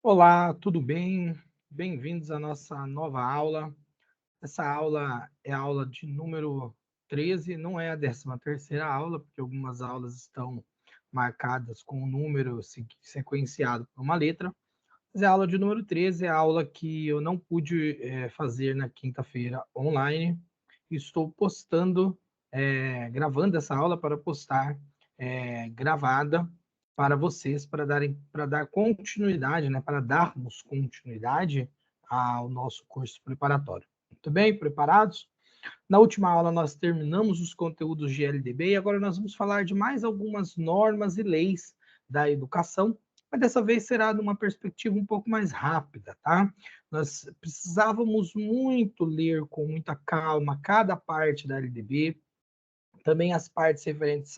Olá, tudo bem? Bem-vindos à nossa nova aula. Essa aula é a aula de número 13, não é a 13ª aula, porque algumas aulas estão marcadas com um número sequenciado por uma letra, mas é a aula de número 13, é a aula que eu não pude fazer na quinta-feira online. Estou postando, gravando essa aula para postar gravada para vocês, para dar continuidade, né, para darmos continuidade ao nosso curso preparatório. Muito bem, preparados? Na última aula nós terminamos os conteúdos de LDB e agora nós vamos falar de mais algumas normas e leis da educação, mas dessa vez será numa perspectiva um pouco mais rápida, tá? Nós precisávamos muito ler com muita calma cada parte da LDB, também as partes referentes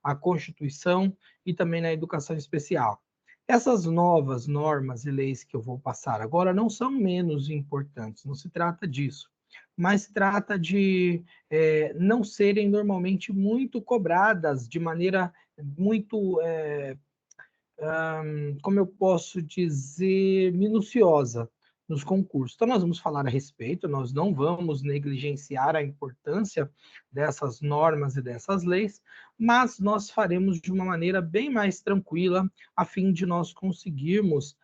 à Constituição e também na educação especial. Essas novas normas e leis que eu vou passar agora não são menos importantes, não se trata disso, mas se trata de não serem normalmente muito cobradas de maneira muito, como eu posso dizer, minuciosa nos concursos. Então, nós vamos falar a respeito, nós não vamos negligenciar a importância dessas normas e dessas leis, mas nós faremos de uma maneira bem mais tranquila, a fim de nós conseguirmos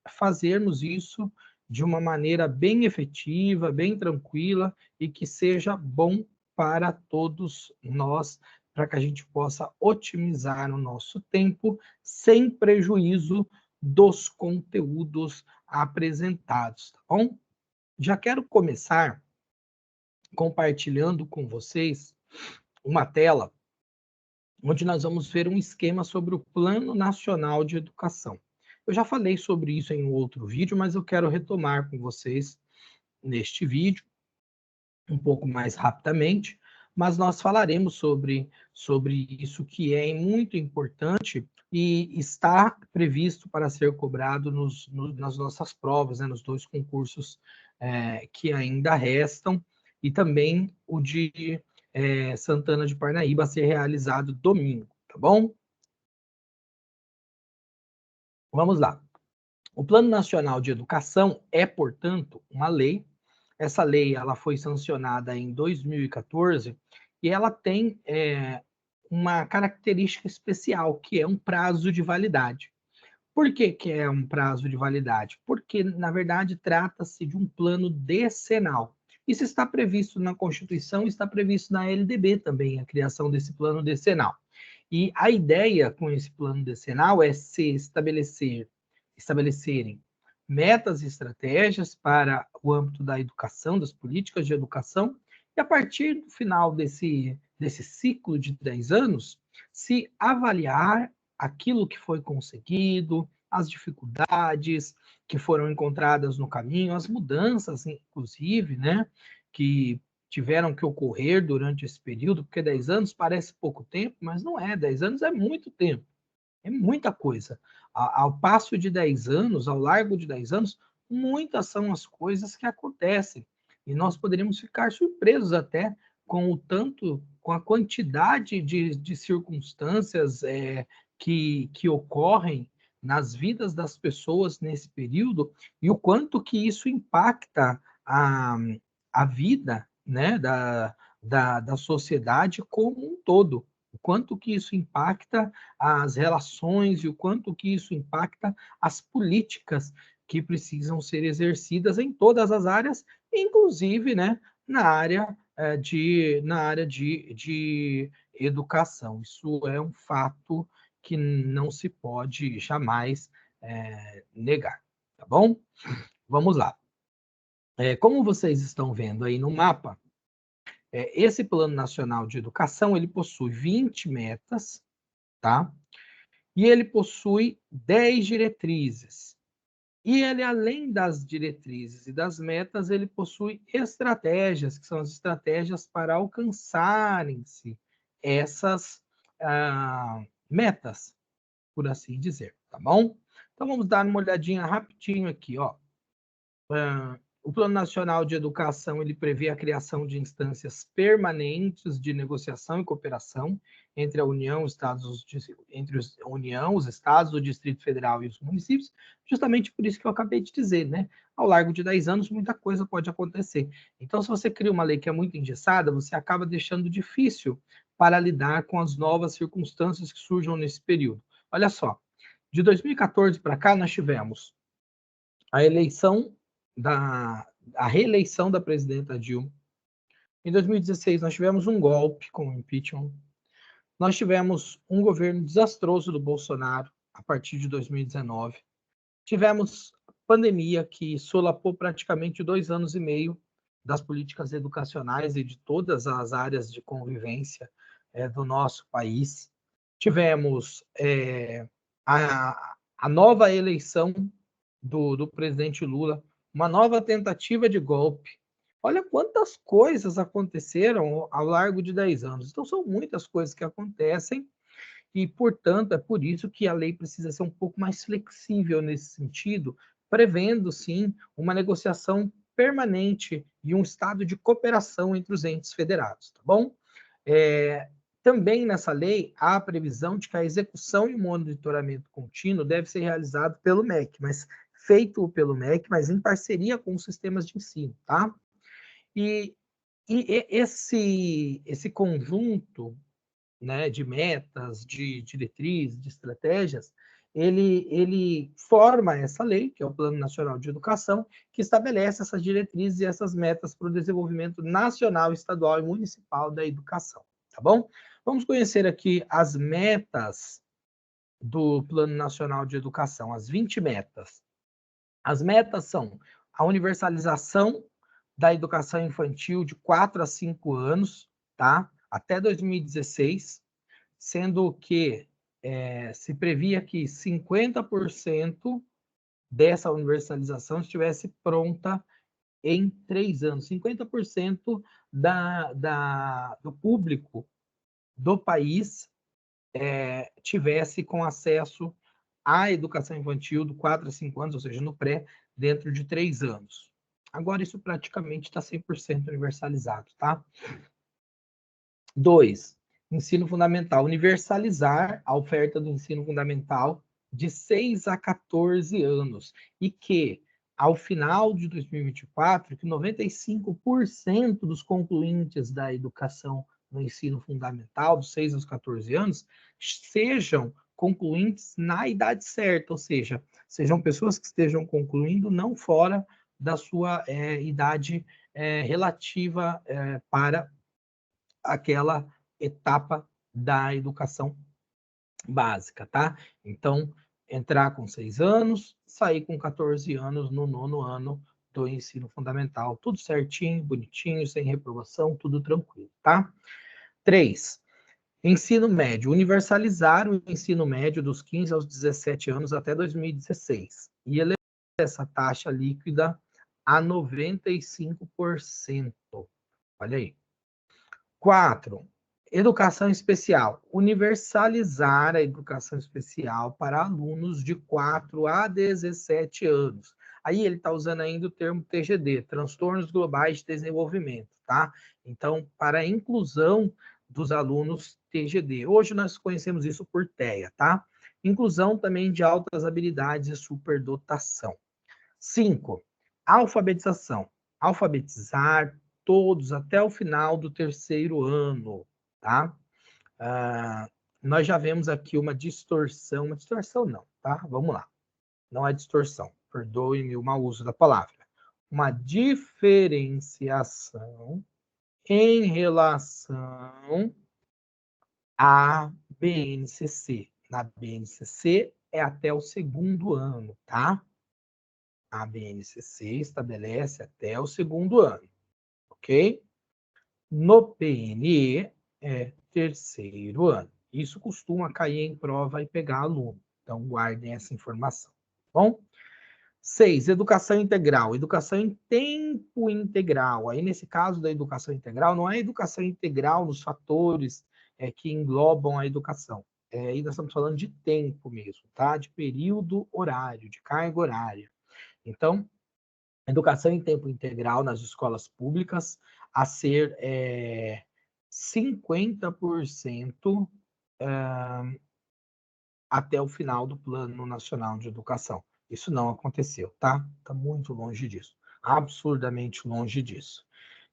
fazermos isso de uma maneira bem efetiva, bem tranquila e que seja bom para todos nós, para que a gente possa otimizar o nosso tempo sem prejuízo dos conteúdos apresentados, tá bom? Já quero começar compartilhando com vocês uma tela onde nós vamos ver um esquema sobre o Plano Nacional de Educação. Eu já falei sobre isso em um outro vídeo, mas eu quero retomar com vocês neste vídeo, um pouco mais rapidamente, mas nós falaremos sobre isso que é muito importante e está previsto para ser cobrado nas nossas provas, né, nos dois concursos que ainda restam, e também o de Santana de Parnaíba a ser realizado domingo, tá bom? Vamos lá. O Plano Nacional de Educação é, portanto, uma lei. Essa lei ela foi sancionada em 2014 e ela tem uma característica especial, que é um prazo de validade. Por que, que é um prazo de validade? Porque, na verdade, trata-se de um plano decenal. Isso está previsto na Constituição, está previsto na LDB também, a criação desse plano decenal. E a ideia com esse plano decenal é se estabelecerem metas e estratégias para o âmbito da educação, das políticas de educação, e a partir do final desse ciclo de 10 anos, se avaliar aquilo que foi conseguido, as dificuldades que foram encontradas no caminho, as mudanças, inclusive, né, que tiveram que ocorrer durante esse período, porque 10 anos parece pouco tempo, mas não é, 10 anos é muito tempo, é muita coisa. Ao passo de 10 anos, ao largo de 10 anos, muitas são as coisas que acontecem, e nós poderíamos ficar surpresos até com o tanto, com a quantidade de circunstâncias que ocorrem nas vidas das pessoas nesse período, e o quanto que isso impacta a vida, né, da sociedade como um todo, o quanto que isso impacta as relações e o quanto que isso impacta as políticas que precisam ser exercidas em todas as áreas, inclusive, né, na área de educação. Isso é um fato que não se pode jamais negar, tá bom? Vamos lá. Como vocês estão vendo aí no mapa, esse Plano Nacional de Educação, ele possui 20 metas, tá? E ele possui 10 diretrizes. E ele, além das diretrizes e das metas, ele possui estratégias, que são as estratégias para alcançarem-se essas metas, por assim dizer, tá bom? Então vamos dar uma olhadinha rapidinho aqui, ó. O Plano Nacional de Educação ele prevê a criação de instâncias permanentes de negociação e cooperação entre a União, a União, os estados, o Distrito Federal e os municípios, justamente por isso que eu acabei de dizer, né? Ao largo de 10 anos, muita coisa pode acontecer. Então, se você cria uma lei que é muito engessada, você acaba deixando difícil para lidar com as novas circunstâncias que surjam nesse período. Olha só, de 2014 para cá, nós tivemos a eleição a reeleição da presidenta Dilma. Em 2016, nós tivemos um golpe com o impeachment. Nós tivemos um governo desastroso do Bolsonaro a partir de 2019. Tivemos pandemia que solapou praticamente 2 anos e meio das políticas educacionais e de todas as áreas de convivência do nosso país. Tivemos a nova eleição do presidente Lula, uma nova tentativa de golpe. Olha quantas coisas aconteceram ao largo de 10 anos. Então, são muitas coisas que acontecem e, portanto, é por isso que a lei precisa ser um pouco mais flexível nesse sentido, prevendo, sim, uma negociação permanente e um estado de cooperação entre os entes federados, tá bom? Também nessa lei há a previsão de que a execução e o monitoramento contínuo deve ser realizado pelo MEC, mas feito pelo MEC, mas em parceria com os sistemas de ensino, tá? E esse conjunto, né, de metas, de diretrizes, de estratégias, ele forma essa lei, que é o Plano Nacional de Educação, que estabelece essas diretrizes e essas metas para o desenvolvimento nacional, estadual e municipal da educação, tá bom? Vamos conhecer aqui as metas do Plano Nacional de Educação, as 20 metas. As metas são a universalização da educação infantil de 4 a 5 anos, tá? Até 2016, sendo que se previa que 50% dessa universalização estivesse pronta em 3 anos. 50% do público do país tivesse com acesso à educação infantil do 4 a 5 anos, ou seja, no pré, dentro de 3 anos. Agora, isso praticamente está 100% universalizado, tá? 2. Ensino fundamental. Universalizar a oferta do ensino fundamental de 6 a 14 anos. E que, ao final de 2024, que 95% dos concluintes da educação no ensino fundamental, dos 6 aos 14 anos, sejam concluintes na idade certa, ou seja, sejam pessoas que estejam concluindo não fora da sua idade relativa para aquela etapa da educação básica, tá? Então, entrar com 6 anos, sair com 14 anos no 9º ano do ensino fundamental. Tudo certinho, bonitinho, sem reprovação, tudo tranquilo, tá? 3. Ensino médio. Universalizar o ensino médio dos 15 aos 17 anos até 2016. E elevar essa taxa líquida a 95%. Olha aí. 4. Educação especial. Universalizar a educação especial para alunos de 4 a 17 anos. Aí ele está usando ainda o termo TGD, Transtornos Globais de Desenvolvimento, tá? Então, para a inclusão dos alunos TGD. Hoje nós conhecemos isso por TEA, tá? Inclusão também de altas habilidades e superdotação. 5. Alfabetização. Alfabetizar todos até o final do 3º ano, tá? Nós já vemos aqui uma distorção não, tá? Vamos lá. Não é distorção, perdoe-me o mau uso da palavra. Uma diferenciação em relação à BNCC. Na BNCC é até o 2º ano, tá? A BNCC estabelece até o 2º ano, ok? No PNE é 3º ano. Isso costuma cair em prova e pegar aluno. Então, guardem essa informação. Bom? 6. Educação integral. Educação em tempo integral. Aí, nesse caso da educação integral, não é educação integral nos fatores que englobam a educação. Aí nós estamos falando de tempo mesmo, tá? De período horário, de carga horária. Então, Educação em tempo integral nas escolas públicas a ser 50% até o final do Plano Nacional de Educação. Isso não aconteceu, tá? Está muito longe disso. Absurdamente longe disso.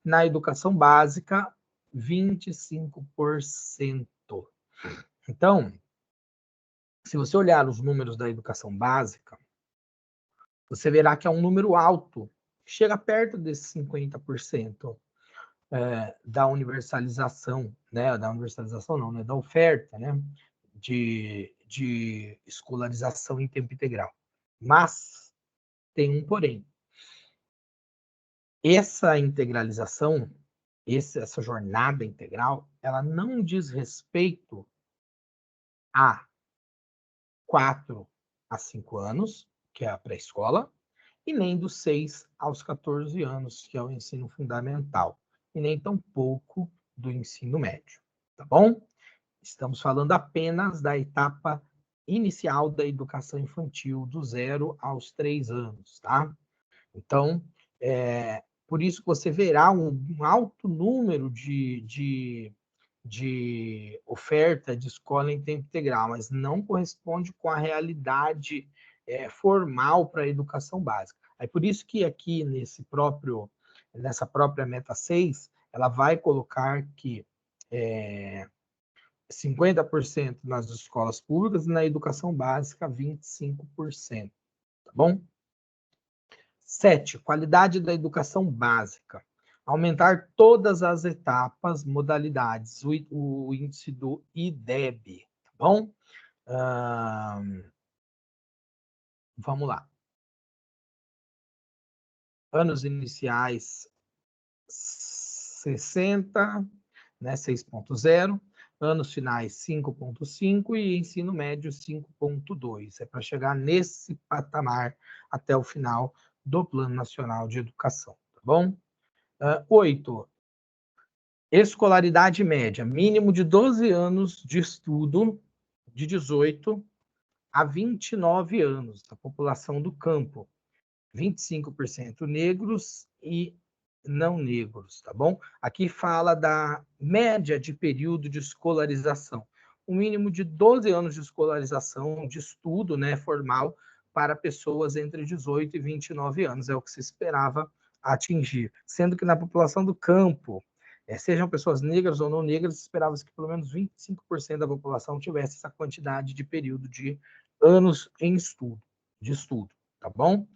Na educação básica, 25%. Então, se você olhar os números da educação básica, você verá que é um número alto, chega perto desses 50% da universalização, né? Da universalização não, né? Da oferta, né? De escolarização em tempo integral. Mas tem um porém. Essa integralização, essa jornada integral, ela não diz respeito a 4 a 5 anos, que é a pré-escola, e nem dos 6 aos 14 anos, que é o ensino fundamental, e nem tampouco do ensino médio, tá bom? Estamos falando apenas da etapa inicial da educação infantil, do 0 aos 3 anos, tá? Então, por isso que você verá um alto número de oferta de escola em tempo integral, mas não corresponde com a realidade formal para a educação básica. É por isso que aqui nessa própria meta 6, ela vai colocar que 50% nas escolas públicas e na educação básica 25%, tá bom? 7. Qualidade da educação básica. Aumentar todas as etapas, modalidades, o índice do IDEB, tá bom? Vamos lá. Anos iniciais, 60, né, 6.0. Anos finais, 5.5 e ensino médio, 5.2. É para chegar nesse patamar até o final do Plano Nacional de Educação, tá bom? 8. Escolaridade média, mínimo de 12 anos de estudo, de 18 a 29 anos, da população do campo. 25% negros e não negros, tá bom? Aqui fala da média de período de escolarização. O mínimo de 12 anos de escolarização, de estudo, né, formal, para pessoas entre 18 e 29 anos, é o que se esperava atingir. Sendo que na população do campo, sejam pessoas negras ou não negras, esperava-se que pelo menos 25% da população tivesse essa quantidade de período de anos em estudo, de estudo, tá bom?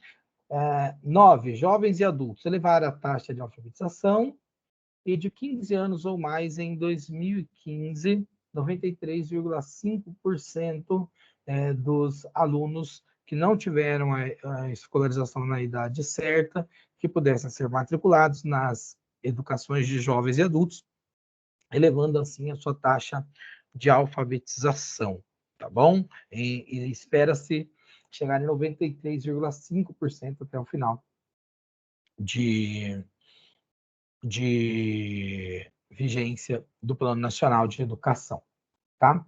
9. Jovens e adultos elevar a taxa de alfabetização e de 15 anos ou mais em 2015, 93,5% dos alunos que não tiveram a escolarização na idade certa, que pudessem ser matriculados nas educações de jovens e adultos, elevando assim a sua taxa de alfabetização, tá bom? E espera-se chegar em 93,5% até o final de vigência do Plano Nacional de Educação, tá?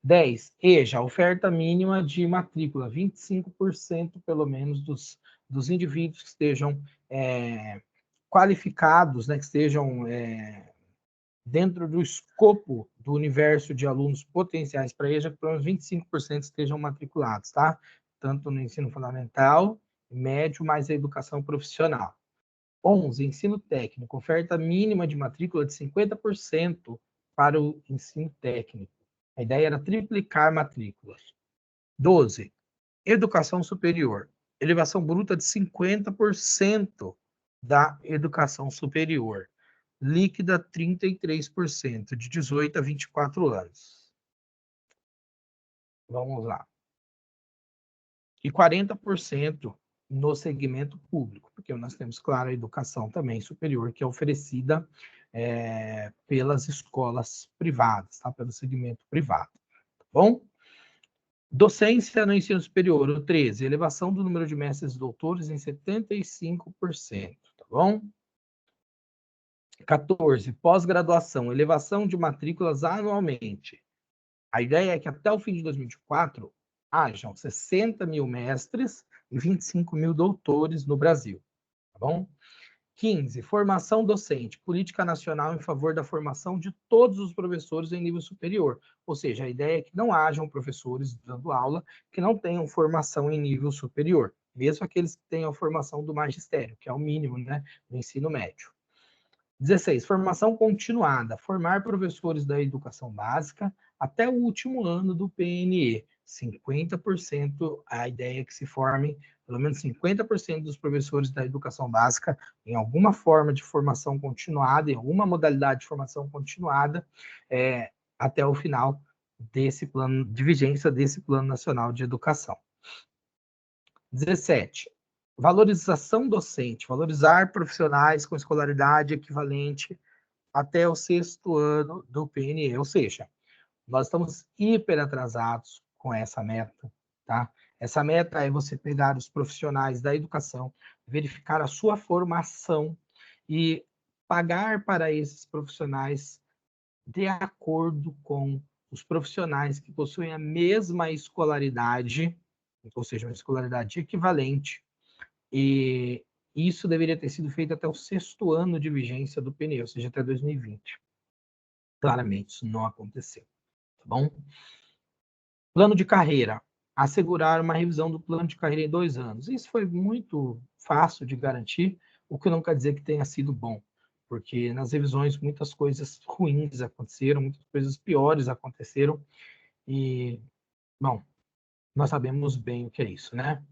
10. EJA, oferta mínima de matrícula, 25% pelo menos dos indivíduos que estejam qualificados, né, que estejam dentro do escopo do universo de alunos potenciais para EJA, que pelo menos 25% estejam matriculados, tá? Tanto no ensino fundamental, médio, mais a educação profissional. 11. Ensino técnico. Oferta mínima de matrícula de 50% para o ensino técnico. A ideia era triplicar matrículas. 12. Educação superior. Elevação bruta de 50% da educação superior. Líquida, 33%, de 18 a 24 anos. Vamos lá. E 40% no segmento público, porque nós temos, claro, a educação também superior, que é oferecida pelas escolas privadas, tá? Pelo segmento privado, tá bom? Docência no ensino superior, o 13, elevação do número de mestres e doutores em 75%, tá bom? 14, pós-graduação, elevação de matrículas anualmente. A ideia é que até o fim de 2024 hajam 60 mil mestres e 25 mil doutores no Brasil. bom? 15, formação docente, política nacional em favor da formação de todos os professores em nível superior. Ou seja, a ideia é que não hajam professores dando aula que não tenham formação em nível superior, mesmo aqueles que tenham a formação do magistério, que é o mínimo, né, do ensino médio. 16, formação continuada, formar professores da educação básica até o último ano do PNE. 50%, a ideia é que se formem pelo menos 50% dos professores da educação básica em alguma forma de formação continuada, em alguma modalidade de formação continuada, até o final desse plano de vigência desse Plano Nacional de Educação. 17, valorização docente, valorizar profissionais com escolaridade equivalente até o 6º ano do PNE, ou seja, nós estamos hiper atrasados com essa meta, tá? Essa meta é você pegar os profissionais da educação, verificar a sua formação e pagar para esses profissionais de acordo com os profissionais que possuem a mesma escolaridade, ou seja, uma escolaridade equivalente, e isso deveria ter sido feito até o 6º ano de vigência do PNE, ou seja, até 2020. Claramente, isso não aconteceu, tá bom? Plano de carreira. Assegurar uma revisão do plano de carreira em 2 anos. Isso foi muito fácil de garantir, o que não quer dizer que tenha sido bom, porque nas revisões muitas coisas ruins aconteceram, muitas coisas piores aconteceram, e, bom, nós sabemos bem o que é isso, né?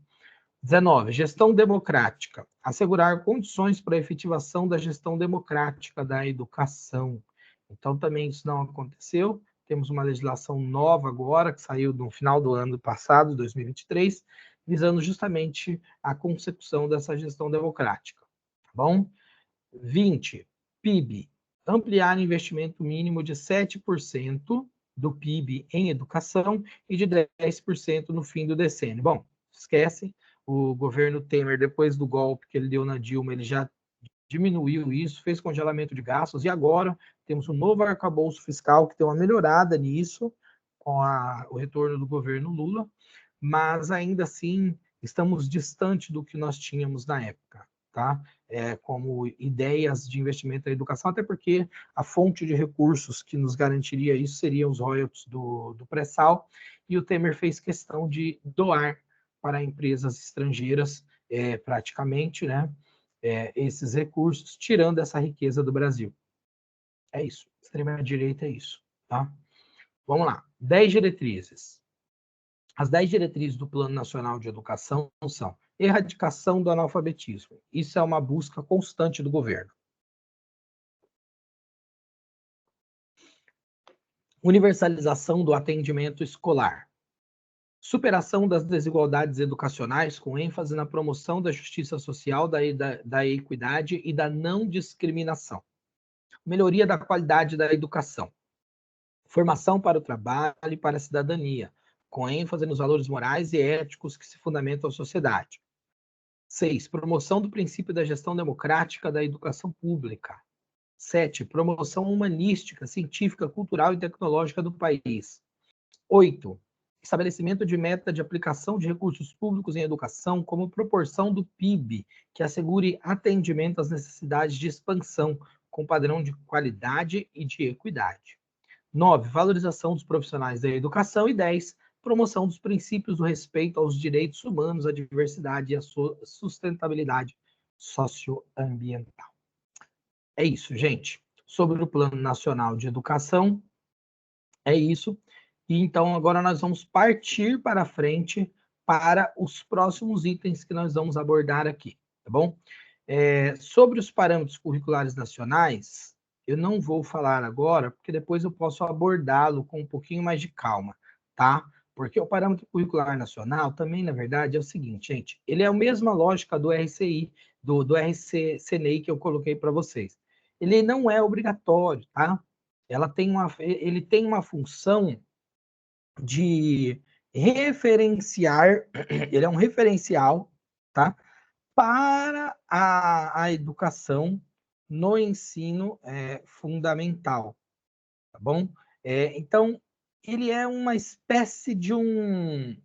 19, gestão democrática. Assegurar condições para a efetivação da gestão democrática da educação. Então, também isso não aconteceu. Temos uma legislação nova agora, que saiu no final do ano passado, 2023, visando justamente a consecução dessa gestão democrática. Tá bom? 20, PIB. Ampliar investimento mínimo de 7% do PIB em educação e de 10% no fim do decênio. Bom, esquece, o governo Temer, depois do golpe que ele deu na Dilma, ele já diminuiu isso, fez congelamento de gastos, e agora temos um novo arcabouço fiscal que tem uma melhorada nisso, com o retorno do governo Lula, mas ainda assim estamos distante do que nós tínhamos na época, tá? Como ideias de investimento na educação, até porque a fonte de recursos que nos garantiria isso seriam os royalties do pré-sal, e o Temer fez questão de doar para empresas estrangeiras, praticamente, né, esses recursos, tirando essa riqueza do Brasil. É isso. Extrema-direita é isso. Tá? Vamos lá. 10 diretrizes. As 10 diretrizes do Plano Nacional de Educação são erradicação do analfabetismo. Isso é uma busca constante do governo. Universalização do atendimento escolar. Superação das desigualdades educacionais com ênfase na promoção da justiça social, da equidade e da não discriminação. Melhoria da qualidade da educação. Formação para o trabalho e para a cidadania, com ênfase nos valores morais e éticos que se fundamentam à sociedade. 6. Promoção do princípio da gestão democrática da educação pública. 7. Promoção humanística, científica, cultural e tecnológica do país. 8. Estabelecimento de meta de aplicação de recursos públicos em educação como proporção do PIB, que assegure atendimento às necessidades de expansão, com padrão de qualidade e de equidade. 9. Valorização dos profissionais da educação. E 10. Promoção dos princípios do respeito aos direitos humanos, à diversidade e à sustentabilidade socioambiental. É isso, gente. Sobre o Plano Nacional de Educação, é isso. E então agora nós vamos partir para frente para os próximos itens que nós vamos abordar aqui, tá bom? Sobre os parâmetros curriculares nacionais, eu não vou falar agora, porque depois eu posso abordá-lo com um pouquinho mais de calma, tá? Porque o parâmetro curricular nacional também, na verdade, é o seguinte, gente, ele é a mesma lógica do RCI, do RC-CNEI que eu coloquei para vocês. Ele não é obrigatório, tá? Ele tem uma função de referenciar, ele é um referencial, tá? Para a educação no ensino fundamental, tá bom? Então, ele é uma espécie de um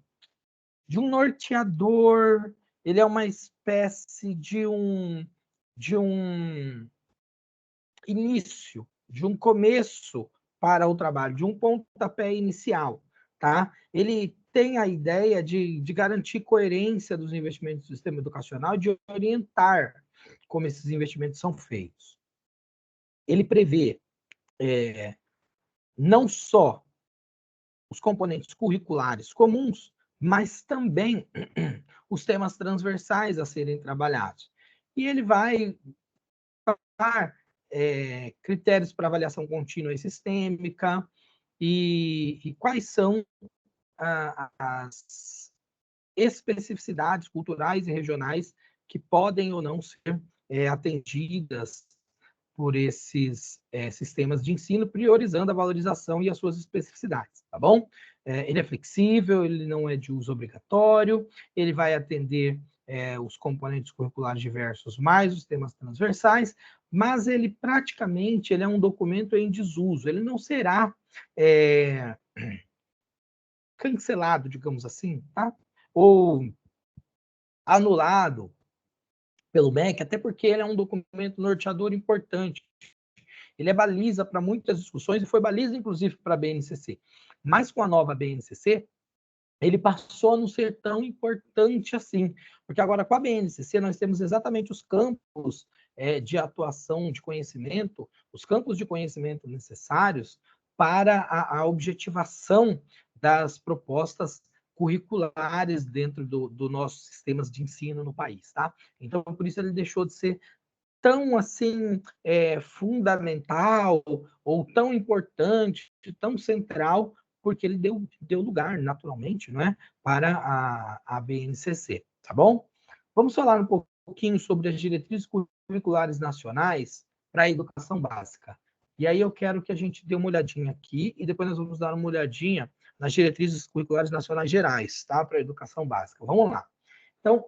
norteador, ele é uma espécie de um de um início, de um começo para o trabalho, de um pontapé inicial, tá? Ele tem a ideia de garantir coerência dos investimentos do sistema educacional, de orientar como esses investimentos são feitos. Ele prevê não só os componentes curriculares comuns, mas também os temas transversais a serem trabalhados. E ele vai dar critérios para avaliação contínua e sistêmica, e quais são as especificidades culturais e regionais que podem ou não ser atendidas por esses sistemas de ensino, priorizando a valorização e as suas especificidades, tá bom? Ele é flexível, ele não é de uso obrigatório, ele vai atender os componentes curriculares diversos, mais os temas transversais, mas ele praticamente ele é um documento em desuso, ele não será cancelado, digamos assim, tá? Ou anulado pelo MEC, até porque ele é um documento norteador importante. Ele é baliza para muitas discussões e foi baliza, inclusive, para a BNCC. Mas com a nova BNCC, ele passou a não ser tão importante assim, porque agora com a BNCC nós temos exatamente os campos de atuação de conhecimento, os campos de conhecimento necessários para a objetivação das propostas curriculares dentro do nossos sistemas de ensino no país, tá? Então, por isso ele deixou de ser tão assim fundamental ou tão importante, tão central, porque ele deu lugar, naturalmente, não é, para a BNCC, tá bom? Vamos falar um pouquinho sobre as diretrizes curriculares nacionais para a educação básica. E aí eu quero que a gente dê uma olhadinha aqui e depois nós vamos dar uma olhadinha nas diretrizes curriculares nacionais gerais, tá? Para a educação básica. Vamos lá. Então,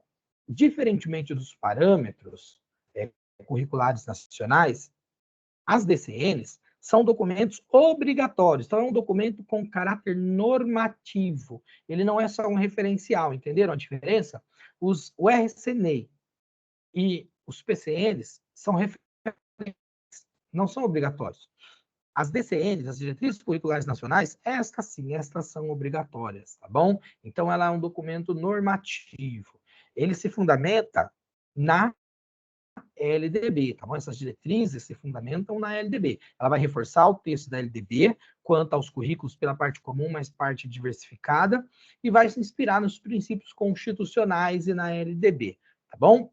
diferentemente dos parâmetros curriculares nacionais, as DCNs são documentos obrigatórios. Então, é um documento com caráter normativo. Ele não é só um referencial, entenderam a diferença? O RCNEI e os PCNs são referenciais, não são obrigatórios. As DCNs, as diretrizes curriculares nacionais, estas sim, estas são obrigatórias, tá bom? Então, ela é um documento normativo. Ele se fundamenta na LDB, tá bom? Essas diretrizes se fundamentam na LDB. Ela vai reforçar o texto da LDB quanto aos currículos pela parte comum, mais parte diversificada, e vai se inspirar nos princípios constitucionais e na LDB, tá bom?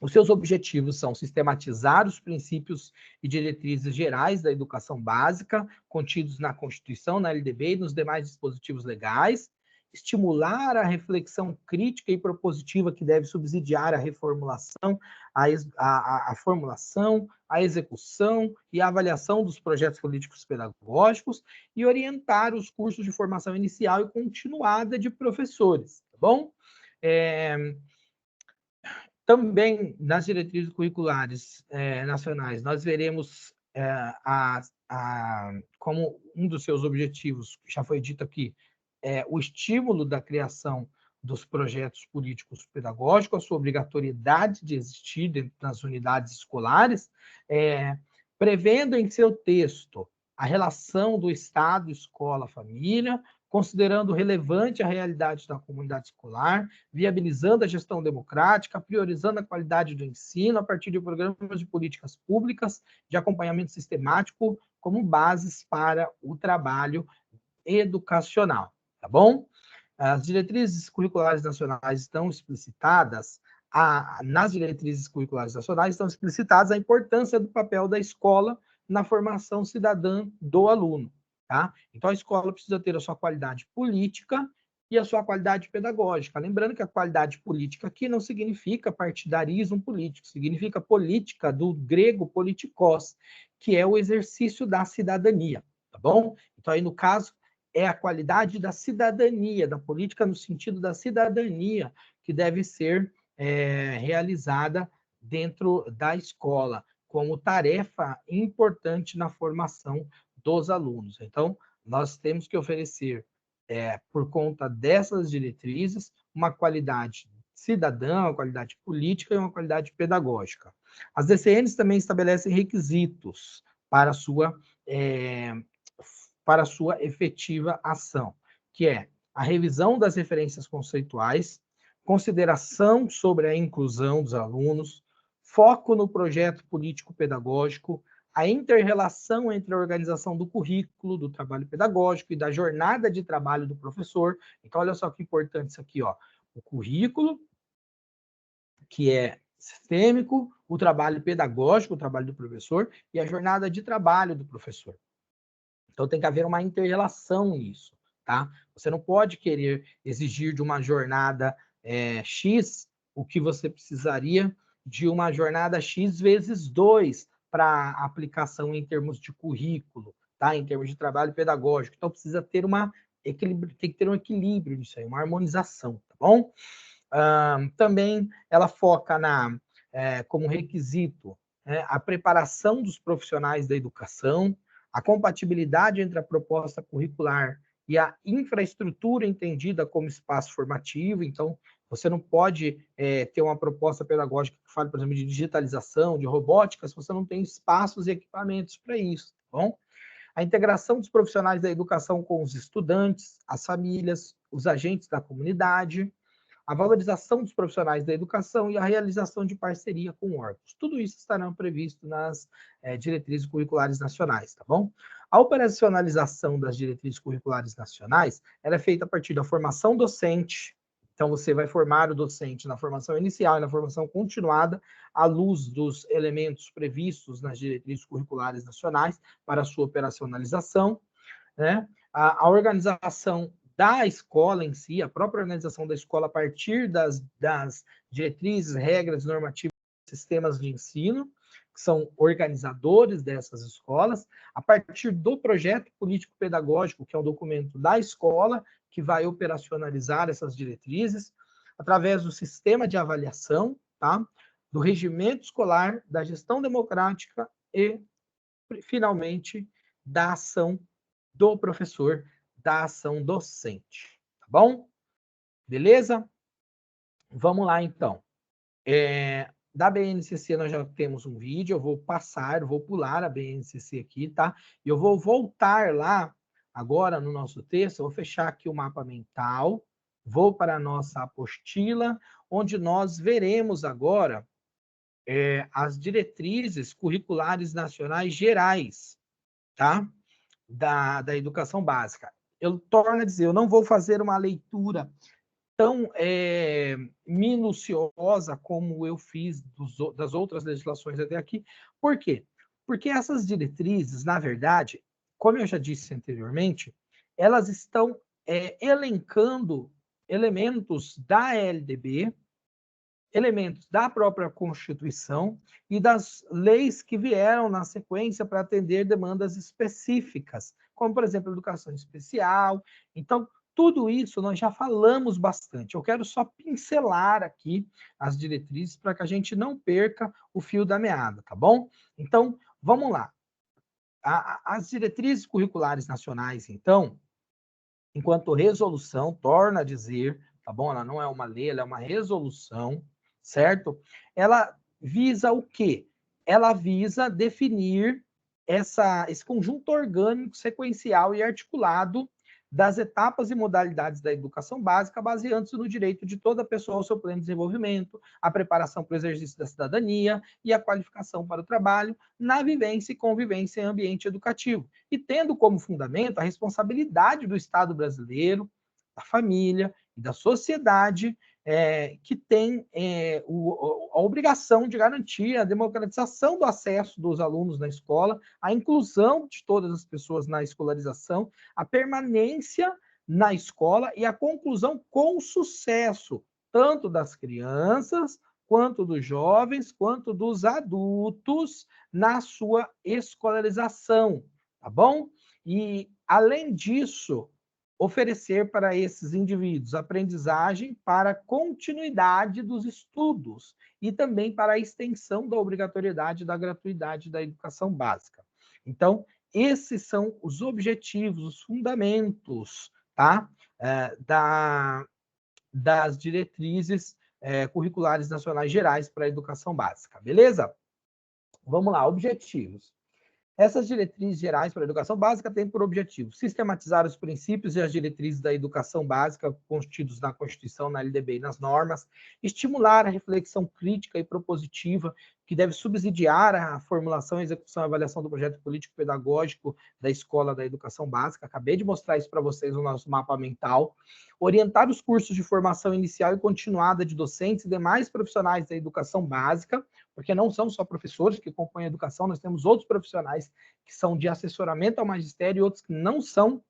Os seus objetivos são sistematizar os princípios e diretrizes gerais da educação básica, contidos na Constituição, na LDB e nos demais dispositivos legais, estimular a reflexão crítica e propositiva que deve subsidiar a reformulação, a formulação, a execução e a avaliação dos projetos políticos pedagógicos e orientar os cursos de formação inicial e continuada de professores, tá bom? Também nas diretrizes curriculares nacionais, nós veremos como um dos seus objetivos, que já foi dito aqui, o estímulo da criação dos projetos políticos pedagógicos, a sua obrigatoriedade de existir dentro das unidades escolares, prevendo em seu texto a relação do Estado, escola, família, considerando relevante a realidade da comunidade escolar, viabilizando a gestão democrática, priorizando a qualidade do ensino a partir de programas de políticas públicas de acompanhamento sistemático como bases para o trabalho educacional, tá bom? As diretrizes curriculares nacionais estão explicitadas, nas diretrizes curriculares nacionais estão explicitadas a importância do papel da escola na formação cidadã do aluno, tá? Então, a escola precisa ter a sua qualidade política e a sua qualidade pedagógica. Lembrando que a qualidade política aqui não significa partidarismo político, significa política do grego politikos, que é o exercício da cidadania, tá bom? Então, aí, no caso, é a qualidade da cidadania, da política no sentido da cidadania, que deve ser realizada dentro da escola, como tarefa importante na formação dos alunos. Então, nós temos que oferecer, por conta dessas diretrizes, uma qualidade cidadã, uma qualidade política e uma qualidade pedagógica. As DCNs também estabelecem requisitos para a sua efetiva ação, que é a revisão das referências conceituais, consideração sobre a inclusão dos alunos, foco no projeto político-pedagógico, a inter-relação entre a organização do currículo, do trabalho pedagógico e da jornada de trabalho do professor. Então, olha só que importante isso aqui, ó. O currículo, que é sistêmico, o trabalho pedagógico, o trabalho do professor, e a jornada de trabalho do professor. Então, tem que haver uma inter-relação nisso, tá? Você não pode querer exigir de uma jornada X o que você precisaria de uma jornada X vezes 2 para aplicação em termos de currículo, tá? Em termos de trabalho pedagógico. Então, precisa ter tem que ter um equilíbrio nisso aí, uma harmonização, tá bom? Também ela foca como requisito a preparação dos profissionais da educação, a compatibilidade entre a proposta curricular e a infraestrutura entendida como espaço formativo. Então, você não pode ter uma proposta pedagógica que fale, por exemplo, de digitalização, de robótica, se você não tem espaços e equipamentos para isso, tá bom? A integração dos profissionais da educação com os estudantes, as famílias, os agentes da comunidade, a valorização dos profissionais da educação e a realização de parceria com órgãos. Tudo isso estará previsto nas diretrizes curriculares nacionais, tá bom? A operacionalização das diretrizes curriculares nacionais, ela é feita a partir da formação docente. Então, você vai formar o docente na formação inicial e na formação continuada, à luz dos elementos previstos nas diretrizes curriculares nacionais para a sua operacionalização, né? A organização da escola em si, a própria organização da escola a partir das diretrizes, regras, normativas, sistemas de ensino, que são organizadores dessas escolas, a partir do projeto político-pedagógico, que é um documento da escola, que vai operacionalizar essas diretrizes, através do sistema de avaliação, tá? Do regimento escolar, da gestão democrática e, finalmente, da ação do professor, da ação docente, tá bom? Beleza? Vamos lá, então. Da BNCC nós já temos um vídeo, eu vou pular a BNCC aqui, tá? E eu vou voltar lá, agora no nosso texto, eu vou fechar aqui o mapa mental, vou para a nossa apostila, onde nós veremos agora as diretrizes curriculares nacionais gerais, tá? Da educação básica. Eu torno a dizer, eu não vou fazer uma leitura tão minuciosa como eu fiz das outras legislações até aqui. Por quê? Porque essas diretrizes, na verdade, como eu já disse anteriormente, elas estão elencando elementos da LDB, elementos da própria Constituição e das leis que vieram na sequência para atender demandas específicas, como, por exemplo, educação especial. Então, tudo isso nós já falamos bastante. Eu quero só pincelar aqui as diretrizes para que a gente não perca o fio da meada, tá bom? Então, vamos lá. As diretrizes curriculares nacionais, então, enquanto resolução, torna a dizer, tá bom? Ela não é uma lei, ela é uma resolução, certo? Ela visa o quê? Ela visa definir esse conjunto orgânico, sequencial e articulado das etapas e modalidades da educação básica, baseando-se no direito de toda pessoa ao seu pleno desenvolvimento, a preparação para o exercício da cidadania e a qualificação para o trabalho, na vivência e convivência em ambiente educativo, e tendo como fundamento a responsabilidade do Estado brasileiro, da família e da sociedade, que tem a obrigação de garantir a democratização do acesso dos alunos na escola, a inclusão de todas as pessoas na escolarização, a permanência na escola e a conclusão com sucesso, tanto das crianças, quanto dos jovens, quanto dos adultos na sua escolarização, tá bom? E, além disso, oferecer para esses indivíduos aprendizagem para a continuidade dos estudos e também para a extensão da obrigatoriedade e da gratuidade da educação básica. Então, esses são os objetivos, os fundamentos, tá? Das diretrizes curriculares nacionais gerais para a educação básica, beleza? Vamos lá, objetivos. Essas diretrizes gerais para a educação básica têm por objetivo sistematizar os princípios e as diretrizes da educação básica contidos na Constituição, na LDB e nas normas, estimular a reflexão crítica e propositiva que deve subsidiar a formulação, execução e avaliação do projeto político-pedagógico da escola da educação básica. Acabei de mostrar isso para vocês no nosso mapa mental. Orientar os cursos de formação inicial e continuada de docentes e demais profissionais da educação básica, porque não são só professores que compõem a educação, nós temos outros profissionais que são de assessoramento ao magistério e outros que não são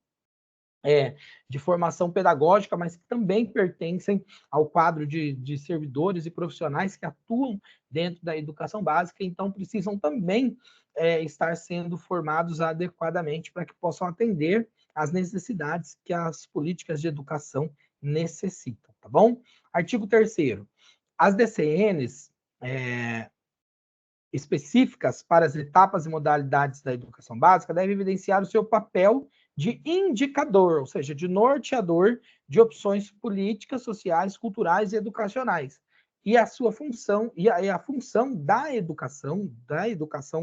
de formação pedagógica, mas que também pertencem ao quadro de servidores e profissionais que atuam dentro da educação básica, então precisam também estar sendo formados adequadamente para que possam atender às necessidades que as políticas de educação necessitam, tá bom? Artigo 3º. As DCNs específicas para as etapas e modalidades da educação básica devem evidenciar o seu papel de indicador, ou seja, de norteador de opções políticas, sociais, culturais e educacionais. E a sua função, e a função da educação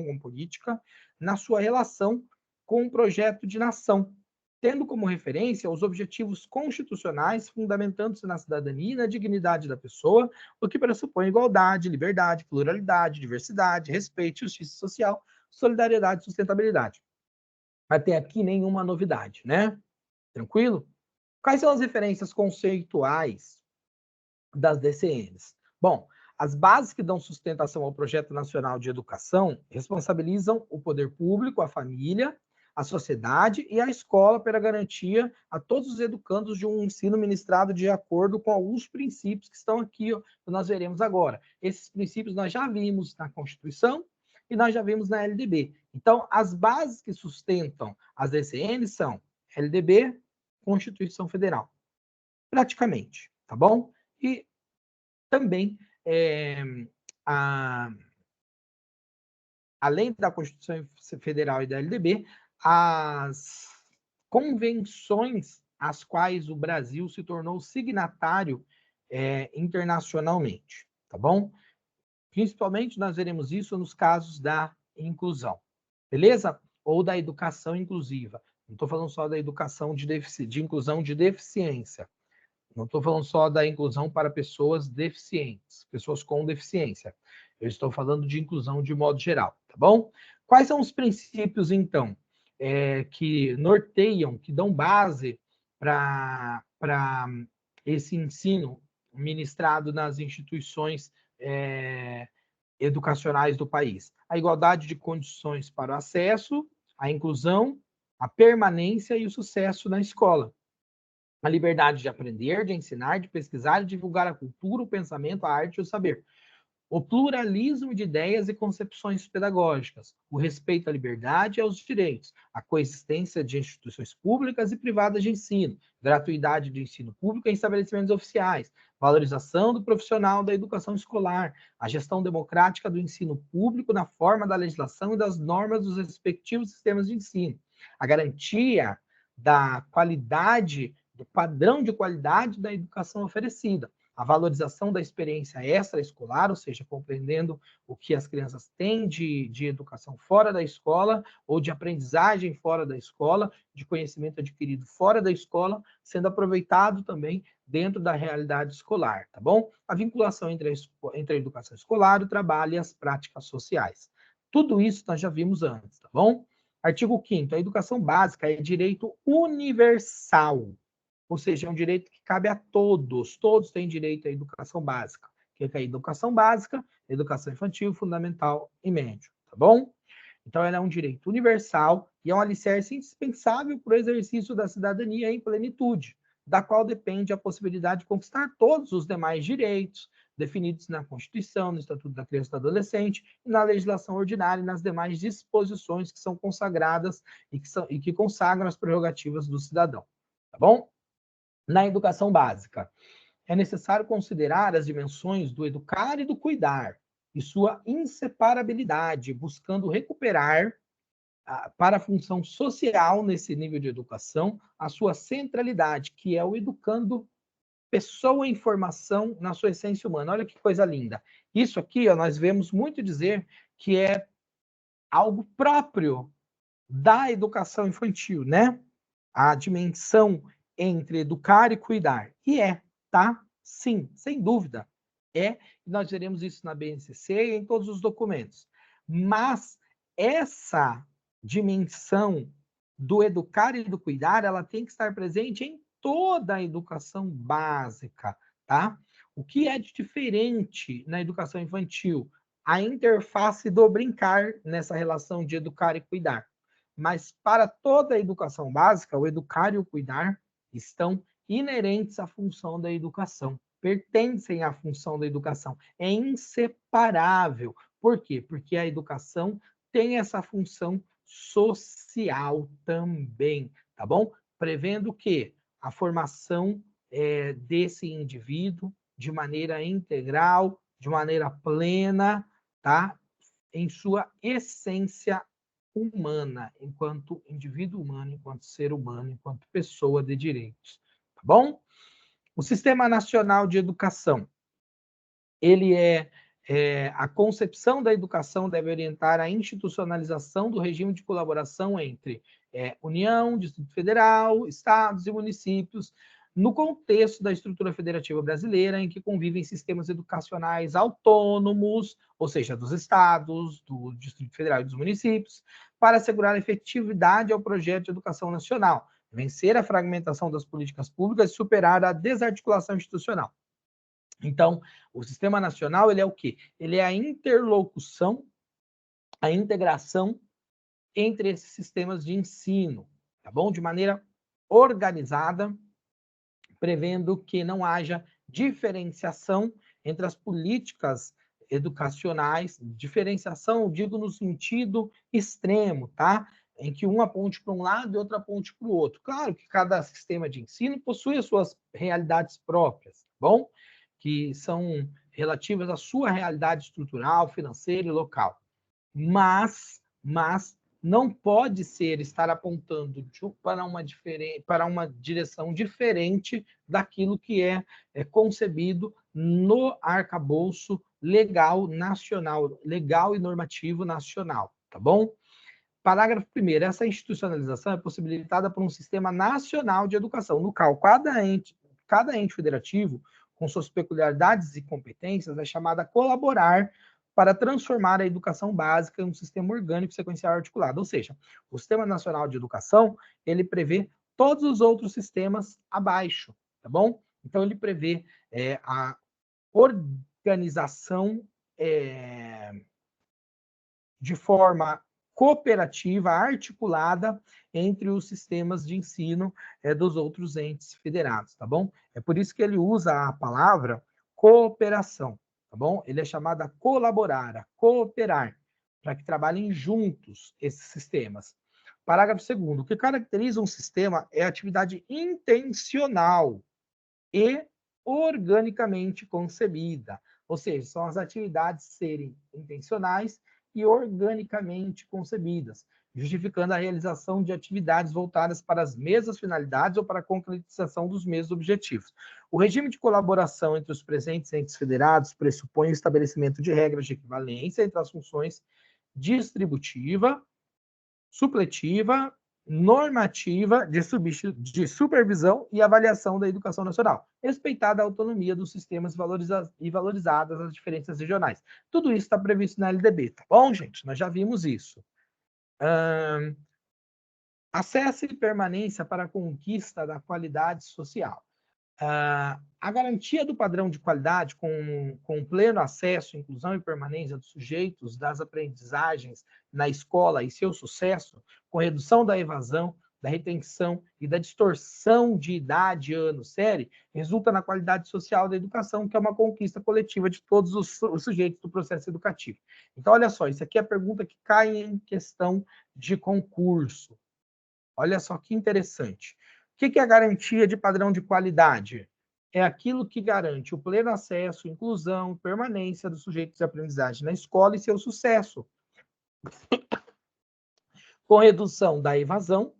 com política, na sua relação com o projeto de nação, tendo como referência os objetivos constitucionais, fundamentando-se na cidadania e na dignidade da pessoa, o que pressupõe igualdade, liberdade, pluralidade, diversidade, respeito, justiça social, solidariedade e sustentabilidade. Até aqui nenhuma novidade, né? Tranquilo? Quais são as referências conceituais das DCNs? Bom, as bases que dão sustentação ao Projeto Nacional de Educação responsabilizam o poder público, a família, a sociedade e a escola pela garantia a todos os educandos de um ensino ministrado de acordo com alguns princípios que estão aqui, ó, que nós veremos agora. Esses princípios nós já vimos na Constituição e nós já vimos na LDB. Então, as bases que sustentam as DCNs são LDB, Constituição Federal, praticamente, tá bom? E também, além da Constituição Federal e da LDB, as convenções às quais o Brasil se tornou signatário internacionalmente, tá bom? Principalmente nós veremos isso nos casos da inclusão, beleza? Ou da educação inclusiva. Não estou falando só da educação de inclusão de deficiência. Não estou falando só da inclusão para pessoas deficientes, pessoas com deficiência. Eu estou falando de inclusão de modo geral, tá bom? Quais são os princípios, então, que norteiam, que dão base para esse ensino ministrado nas instituições educacionais do país? A igualdade de condições para o acesso, a inclusão, a permanência e o sucesso na escola. A liberdade de aprender, de ensinar, de pesquisar e divulgar a cultura, o pensamento, a arte e o saber. O pluralismo de ideias e concepções pedagógicas, o respeito à liberdade e aos direitos, a coexistência de instituições públicas e privadas de ensino, gratuidade de ensino público em estabelecimentos oficiais, valorização do profissional da educação escolar, a gestão democrática do ensino público na forma da legislação e das normas dos respectivos sistemas de ensino, a garantia da qualidade, do padrão de qualidade da educação oferecida, a valorização da experiência extraescolar, ou seja, compreendendo o que as crianças têm de educação fora da escola, ou de aprendizagem fora da escola, de conhecimento adquirido fora da escola, sendo aproveitado também dentro da realidade escolar, tá bom? A vinculação entre a educação escolar, o trabalho e as práticas sociais. Tudo isso nós já vimos antes, tá bom? Artigo 5º, a educação básica é direito universal, ou seja, é um direito que cabe a todos. Todos têm direito à educação básica. Que é a educação básica, educação infantil, fundamental e médio, tá bom? Então, ela é um direito universal e é um alicerce indispensável para o exercício da cidadania em plenitude, da qual depende a possibilidade de conquistar todos os demais direitos definidos na Constituição, no Estatuto da Criança e do Adolescente e na legislação ordinária e nas demais disposições que são consagradas e que consagram as prerrogativas do cidadão, tá bom? Na educação básica, é necessário considerar as dimensões do educar e do cuidar e sua inseparabilidade, buscando recuperar para a função social nesse nível de educação a sua centralidade, que é o educando pessoa em formação na sua essência humana. Olha que coisa linda. Isso aqui, ó, nós vemos muito dizer que é algo próprio da educação infantil, né? A dimensão entre educar e cuidar. E é, tá? Sim, sem dúvida. É, e nós veremos isso na BNCC e em todos os documentos. Mas essa dimensão do educar e do cuidar, ela tem que estar presente em toda a educação básica, tá? O que é de diferente na educação infantil? A interface do brincar nessa relação de educar e cuidar. Mas para toda a educação básica, o educar e o cuidar estão inerentes à função da educação, pertencem à função da educação, é inseparável. Por quê? Porque a educação tem essa função social também, tá bom? Prevendo que a formação desse indivíduo de maneira integral, de maneira plena, tá? Em sua essência humana, enquanto indivíduo humano, enquanto ser humano, enquanto pessoa de direitos, tá bom? O Sistema Nacional de Educação, ele a concepção da educação deve orientar a institucionalização do regime de colaboração entre União, Distrito Federal, estados e municípios, no contexto da estrutura federativa brasileira, em que convivem sistemas educacionais autônomos, ou seja, dos estados, do Distrito Federal e dos municípios, para assegurar a efetividade ao projeto de educação nacional, vencer a fragmentação das políticas públicas e superar a desarticulação institucional. Então, o Sistema Nacional, ele é o quê? Ele é a interlocução, a integração entre esses sistemas de ensino, tá bom? De maneira organizada, prevendo que não haja diferenciação entre as políticas educacionais, diferenciação, digo no sentido extremo, tá? Em que um aponte para um lado e outro aponte para o outro. Claro que cada sistema de ensino possui as suas realidades próprias, tá bom? Que são relativas à sua realidade estrutural, financeira e local. Mas não pode ser estar apontando para uma direção diferente daquilo que é concebido no arcabouço legal nacional, legal e normativo nacional, tá bom? Parágrafo 1º, essa institucionalização é possibilitada por um sistema nacional de educação, no qual cada ente federativo, com suas peculiaridades e competências, é chamado a colaborar para transformar a educação básica em um sistema orgânico, sequencial e articulado. Ou seja, o Sistema Nacional de Educação, ele prevê todos os outros sistemas abaixo, tá bom? Então, ele prevê a organização de forma cooperativa, articulada entre os sistemas de ensino dos outros entes federados, tá bom? É por isso que ele usa a palavra cooperação, tá bom? Ele é chamado a colaborar, a cooperar, para que trabalhem juntos esses sistemas. Parágrafo 2º, o que caracteriza um sistema é a atividade intencional e organicamente concebida, ou seja, são as atividades serem intencionais e organicamente concebidas, justificando a realização de atividades voltadas para as mesmas finalidades ou para a concretização dos mesmos objetivos. O regime de colaboração entre os presentes entes federados pressupõe o estabelecimento de regras de equivalência entre as funções distributiva, supletiva, normativa de supervisão e avaliação da educação nacional, respeitada a autonomia dos sistemas e valorizadas as diferenças regionais. Tudo isso está previsto na LDB, tá bom, gente? Nós já vimos isso. Acesso e permanência para a conquista da qualidade social. A garantia do padrão de qualidade com pleno acesso, inclusão e permanência dos sujeitos das aprendizagens na escola e seu sucesso, com redução da evasão, da retenção e da distorção de idade, ano, série, resulta na qualidade social da educação, que é uma conquista coletiva de todos os sujeitos do processo educativo. Então, olha só, isso aqui é a pergunta que cai em questão de concurso. Olha só que interessante. O que é a garantia de padrão de qualidade? É aquilo que garante o pleno acesso, inclusão, permanência dos sujeitos de aprendizagem na escola e seu sucesso, com redução da evasão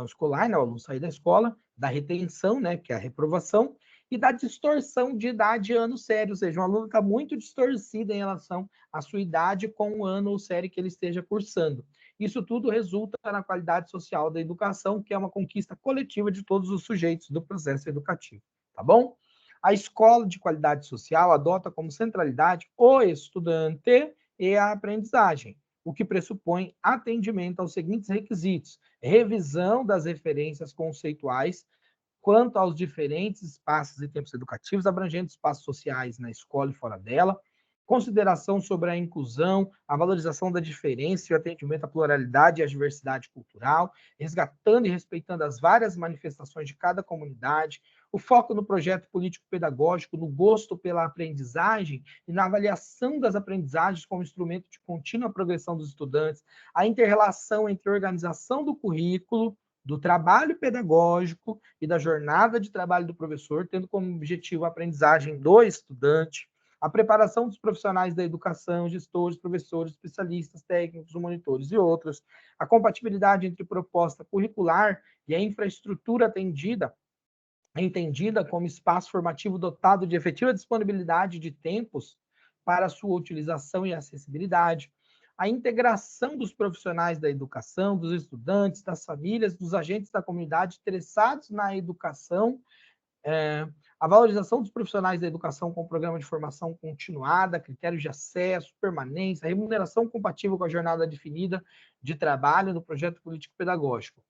escolar, né, o aluno sair da escola, da retenção, né, que é a reprovação, e da distorção de idade e ano série, ou seja, um aluno está muito distorcido em relação à sua idade com o ano ou série que ele esteja cursando. Isso tudo resulta na qualidade social da educação, que é uma conquista coletiva de todos os sujeitos do processo educativo, tá bom? A escola de qualidade social adota como centralidade o estudante e a aprendizagem, o que pressupõe atendimento aos seguintes requisitos: revisão das referências conceituais quanto aos diferentes espaços e tempos educativos, abrangendo espaços sociais na escola e fora dela, consideração sobre a inclusão, a valorização da diferença e o atendimento à pluralidade e à diversidade cultural, resgatando e respeitando as várias manifestações de cada comunidade, o foco no projeto político-pedagógico, no gosto pela aprendizagem e na avaliação das aprendizagens como instrumento de contínua progressão dos estudantes, a inter-relação entre a organização do currículo, do trabalho pedagógico e da jornada de trabalho do professor, tendo como objetivo a aprendizagem do estudante, a preparação dos profissionais da educação, gestores, professores, especialistas, técnicos, monitores e outros, a compatibilidade entre proposta curricular e a infraestrutura entendida como espaço formativo dotado de efetiva disponibilidade de tempos para sua utilização e acessibilidade, a integração dos profissionais da educação, dos estudantes, das famílias, dos agentes da comunidade interessados na educação, a valorização dos profissionais da educação com o programa de formação continuada, critérios de acesso, permanência, remuneração compatível com a jornada definida de trabalho no projeto político-pedagógico.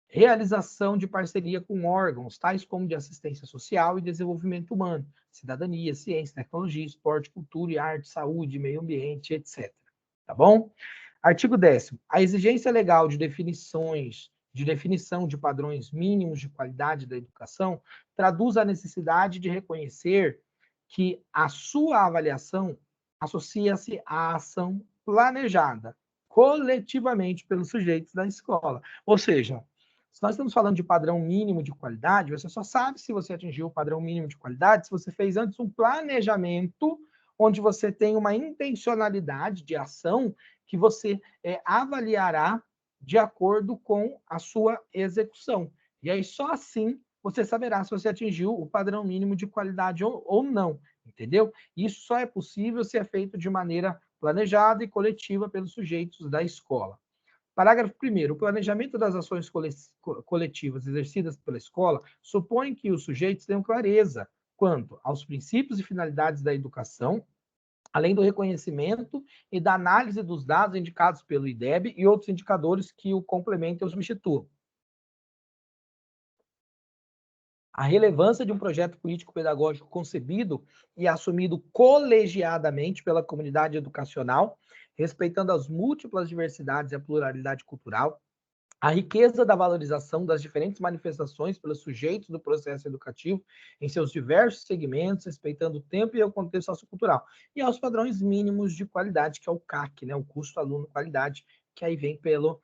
Realização de parceria com órgãos, tais como de assistência social e desenvolvimento humano, cidadania, ciência, tecnologia, esporte, cultura e arte, saúde, meio ambiente, etc. Tá bom? Artigo 10º. A exigência legal de definição de padrões mínimos de qualidade da educação traduz a necessidade de reconhecer que a sua avaliação associa-se à ação planejada coletivamente pelos sujeitos da escola. Ou seja, se nós estamos falando de padrão mínimo de qualidade, você só sabe se você atingiu o padrão mínimo de qualidade se você fez antes um planejamento onde você tem uma intencionalidade de ação que você avaliará de acordo com a sua execução. E aí só assim você saberá se você atingiu o padrão mínimo de qualidade ou não, entendeu? Isso só é possível se é feito de maneira planejada e coletiva pelos sujeitos da escola. Parágrafo 1º. O planejamento das ações coletivas exercidas pela escola supõe que os sujeitos tenham clareza quanto aos princípios e finalidades da educação, além do reconhecimento e da análise dos dados indicados pelo IDEB e outros indicadores que o complementem ou substituam. A relevância de um projeto político-pedagógico concebido e assumido colegiadamente pela comunidade educacional, respeitando as múltiplas diversidades e a pluralidade cultural, a riqueza da valorização das diferentes manifestações pelos sujeitos do processo educativo em seus diversos segmentos, respeitando o tempo e o contexto sociocultural, e aos padrões mínimos de qualidade, que é o CAC, né, o custo aluno qualidade, que aí vem pelo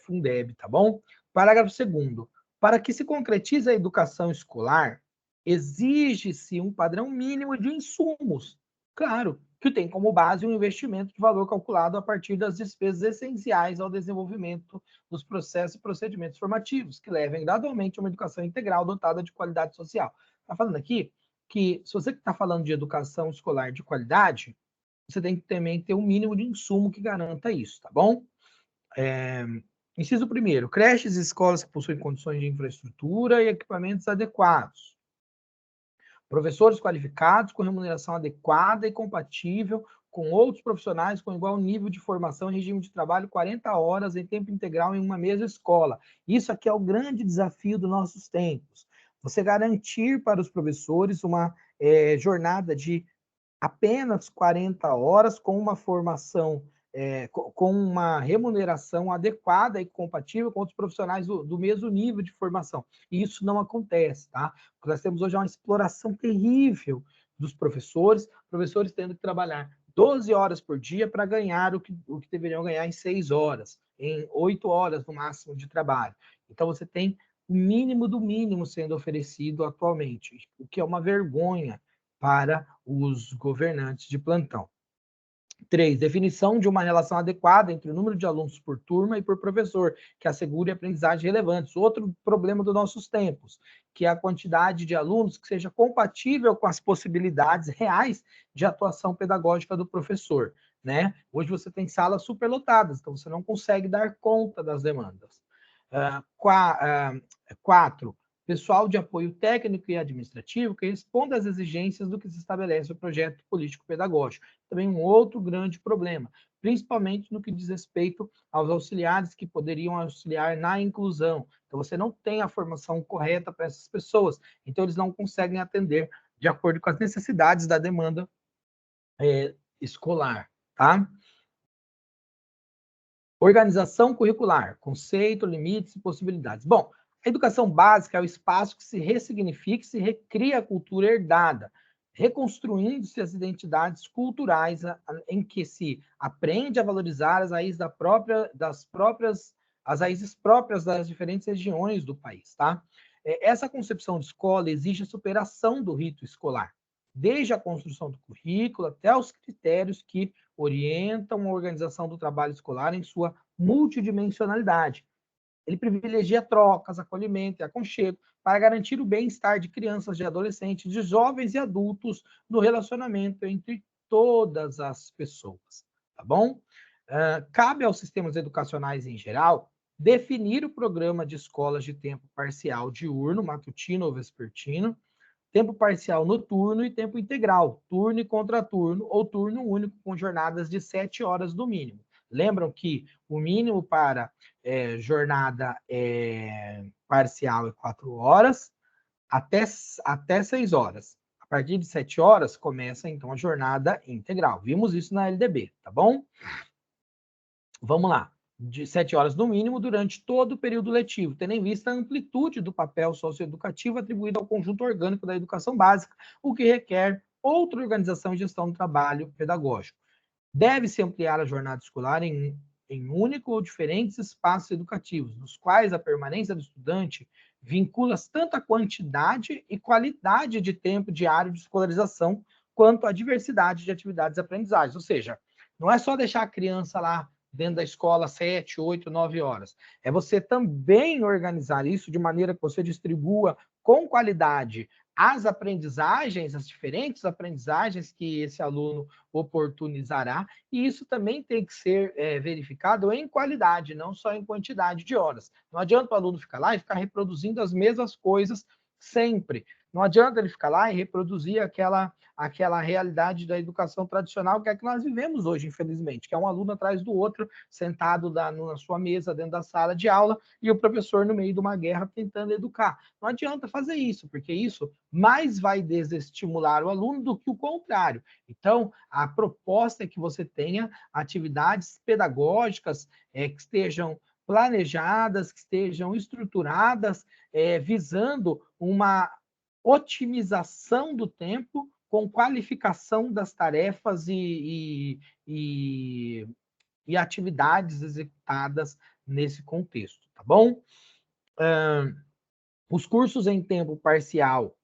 Fundeb, tá bom? Parágrafo 2º. Para que se concretize a educação escolar, exige-se um padrão mínimo de insumos, claro, que tem como base um investimento de valor calculado a partir das despesas essenciais ao desenvolvimento dos processos e procedimentos formativos, que levem gradualmente a uma educação integral dotada de qualidade social. Está falando aqui que, se você está falando de educação escolar de qualidade, você tem que também ter um mínimo de insumo que garanta isso, tá bom? Inciso 1º. Creches e escolas que possuem condições de infraestrutura e equipamentos adequados. Professores qualificados com remuneração adequada e compatível com outros profissionais com igual nível de formação em regime de trabalho 40 horas em tempo integral em uma mesma escola. Isso aqui é o grande desafio dos nossos tempos. Você garantir para os professores uma jornada de apenas 40 horas com uma formação, com uma remuneração adequada e compatível com outros profissionais do mesmo nível de formação. E isso não acontece, tá? O que nós temos hoje é uma exploração terrível dos professores tendo que trabalhar 12 horas por dia para ganhar o que deveriam ganhar em 6 horas, em 8 horas no máximo de trabalho. Então, você tem o mínimo do mínimo sendo oferecido atualmente, o que é uma vergonha para os governantes de plantão. 3. Definição de uma relação adequada entre o número de alunos por turma e por professor, que assegure aprendizagem relevantes. Outro problema dos nossos tempos, que é a quantidade de alunos que seja compatível com as possibilidades reais de atuação pedagógica do professor, né? Hoje você tem salas superlotadas, então você não consegue dar conta das demandas. 4. Pessoal de apoio técnico e administrativo que responda às exigências do que se estabelece o projeto político-pedagógico. Também um outro grande problema, principalmente no que diz respeito aos auxiliares que poderiam auxiliar na inclusão. Então, você não tem a formação correta para essas pessoas, então eles não conseguem atender de acordo com as necessidades da demanda escolar, tá? Organização curricular, conceito, limites e possibilidades. Bom, a educação básica é o espaço que se ressignifica e se recria a cultura herdada, reconstruindo-se as identidades culturais em que se aprende a valorizar as raízes as raízes próprias das diferentes regiões do país, tá? Essa concepção de escola exige a superação do rito escolar, desde a construção do currículo até os critérios que orientam a organização do trabalho escolar em sua multidimensionalidade. Ele privilegia trocas, acolhimento e aconchego para garantir o bem-estar de crianças, de adolescentes, de jovens e adultos no relacionamento entre todas as pessoas, tá bom? Cabe aos sistemas educacionais em geral definir o programa de escolas de tempo parcial diurno, matutino ou vespertino, tempo parcial noturno e tempo integral, turno e contraturno, ou turno único com jornadas de 7 horas no mínimo. Lembram que o mínimo para jornada parcial é 4 horas, até 6 horas. A partir de 7 horas, começa, então, a jornada integral. Vimos isso na LDB, tá bom? Vamos lá. De 7 horas no mínimo durante todo o período letivo, tendo em vista a amplitude do papel socioeducativo atribuído ao conjunto orgânico da educação básica, o que requer outra organização e gestão do trabalho pedagógico. Deve-se ampliar a jornada escolar em único ou diferentes espaços educativos, nos quais a permanência do estudante vincula tanto a quantidade e qualidade de tempo diário de escolarização, quanto a diversidade de atividades de aprendizagem. Ou seja, não é só deixar a criança lá dentro da escola 7, 8, 9 horas. É você também organizar isso de maneira que você distribua com qualidade as aprendizagens, as diferentes aprendizagens que esse aluno oportunizará, e isso também tem que ser verificado em qualidade, não só em quantidade de horas. Não adianta o aluno ficar lá e ficar reproduzindo as mesmas coisas sempre. Não adianta ele ficar lá e reproduzir aquela realidade da educação tradicional que é que nós vivemos hoje, infelizmente, que é um aluno atrás do outro, sentado na sua mesa, dentro da sala de aula, e o professor no meio de uma guerra tentando educar. Não adianta fazer isso, porque isso mais vai desestimular o aluno do que o contrário. Então, a proposta é que você tenha atividades pedagógicas que estejam planejadas, que estejam estruturadas, visando uma otimização do tempo com qualificação das tarefas e atividades executadas nesse contexto, tá bom? Os cursos em tempo parcial,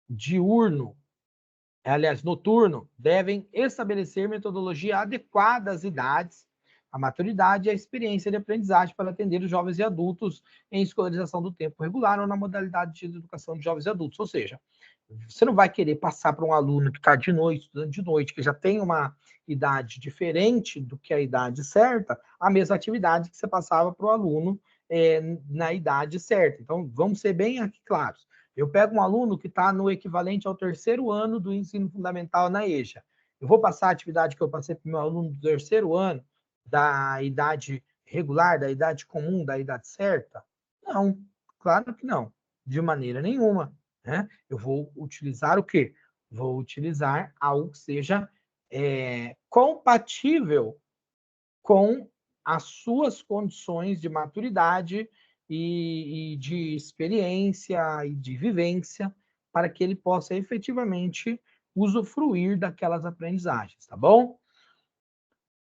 diurno, aliás, noturno, devem estabelecer metodologia adequada às idades, à maturidade e à experiência de aprendizagem para atender os jovens e adultos em escolarização do tempo regular ou na modalidade de educação de jovens e adultos. Ou seja, você não vai querer passar para um aluno que está de noite, estudando de noite, que já tem uma idade diferente do que a idade certa, a mesma atividade que você passava para o aluno na idade certa. Então, vamos ser bem aqui claros. Eu pego um aluno que está no equivalente ao 3º ano do ensino fundamental na EJA. Eu vou passar a atividade que eu passei para o meu aluno do 3º ano, da idade regular, da idade comum, da idade certa? Não, claro que não, de maneira nenhuma. Né? Eu vou utilizar o quê? Vou utilizar algo que seja compatível com as suas condições de maturidade e de experiência e de vivência para que ele possa efetivamente usufruir daquelas aprendizagens, tá bom?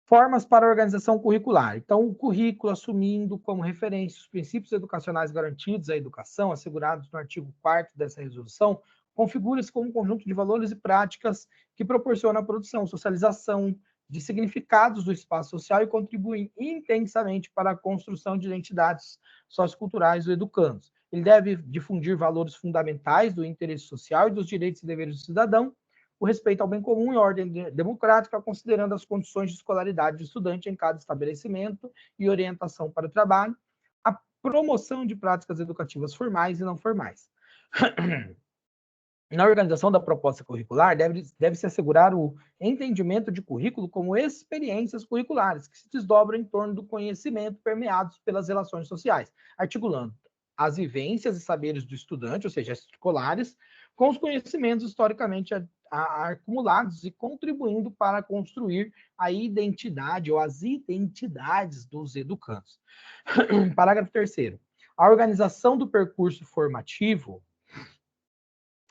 Formas para a organização curricular. Então, o currículo assumindo como referência os princípios educacionais garantidos à educação, assegurados no artigo 4º dessa resolução, configura-se como um conjunto de valores e práticas que proporciona a produção, socialização, de significados do espaço social e contribuem intensamente para a construção de identidades socioculturais do educando. Ele deve difundir valores fundamentais do interesse social e dos direitos e deveres do cidadão, o respeito ao bem comum e ordem democrática, considerando as condições de escolaridade do estudante em cada estabelecimento e orientação para o trabalho, a promoção de práticas educativas formais e não formais. Na organização da proposta curricular, deve-se assegurar o entendimento de currículo como experiências curriculares, que se desdobram em torno do conhecimento permeados pelas relações sociais, articulando as vivências e saberes do estudante, ou seja, escolares, com os conhecimentos historicamente acumulados e contribuindo para construir a identidade ou as identidades dos educandos. Parágrafo 3º. A organização do percurso formativo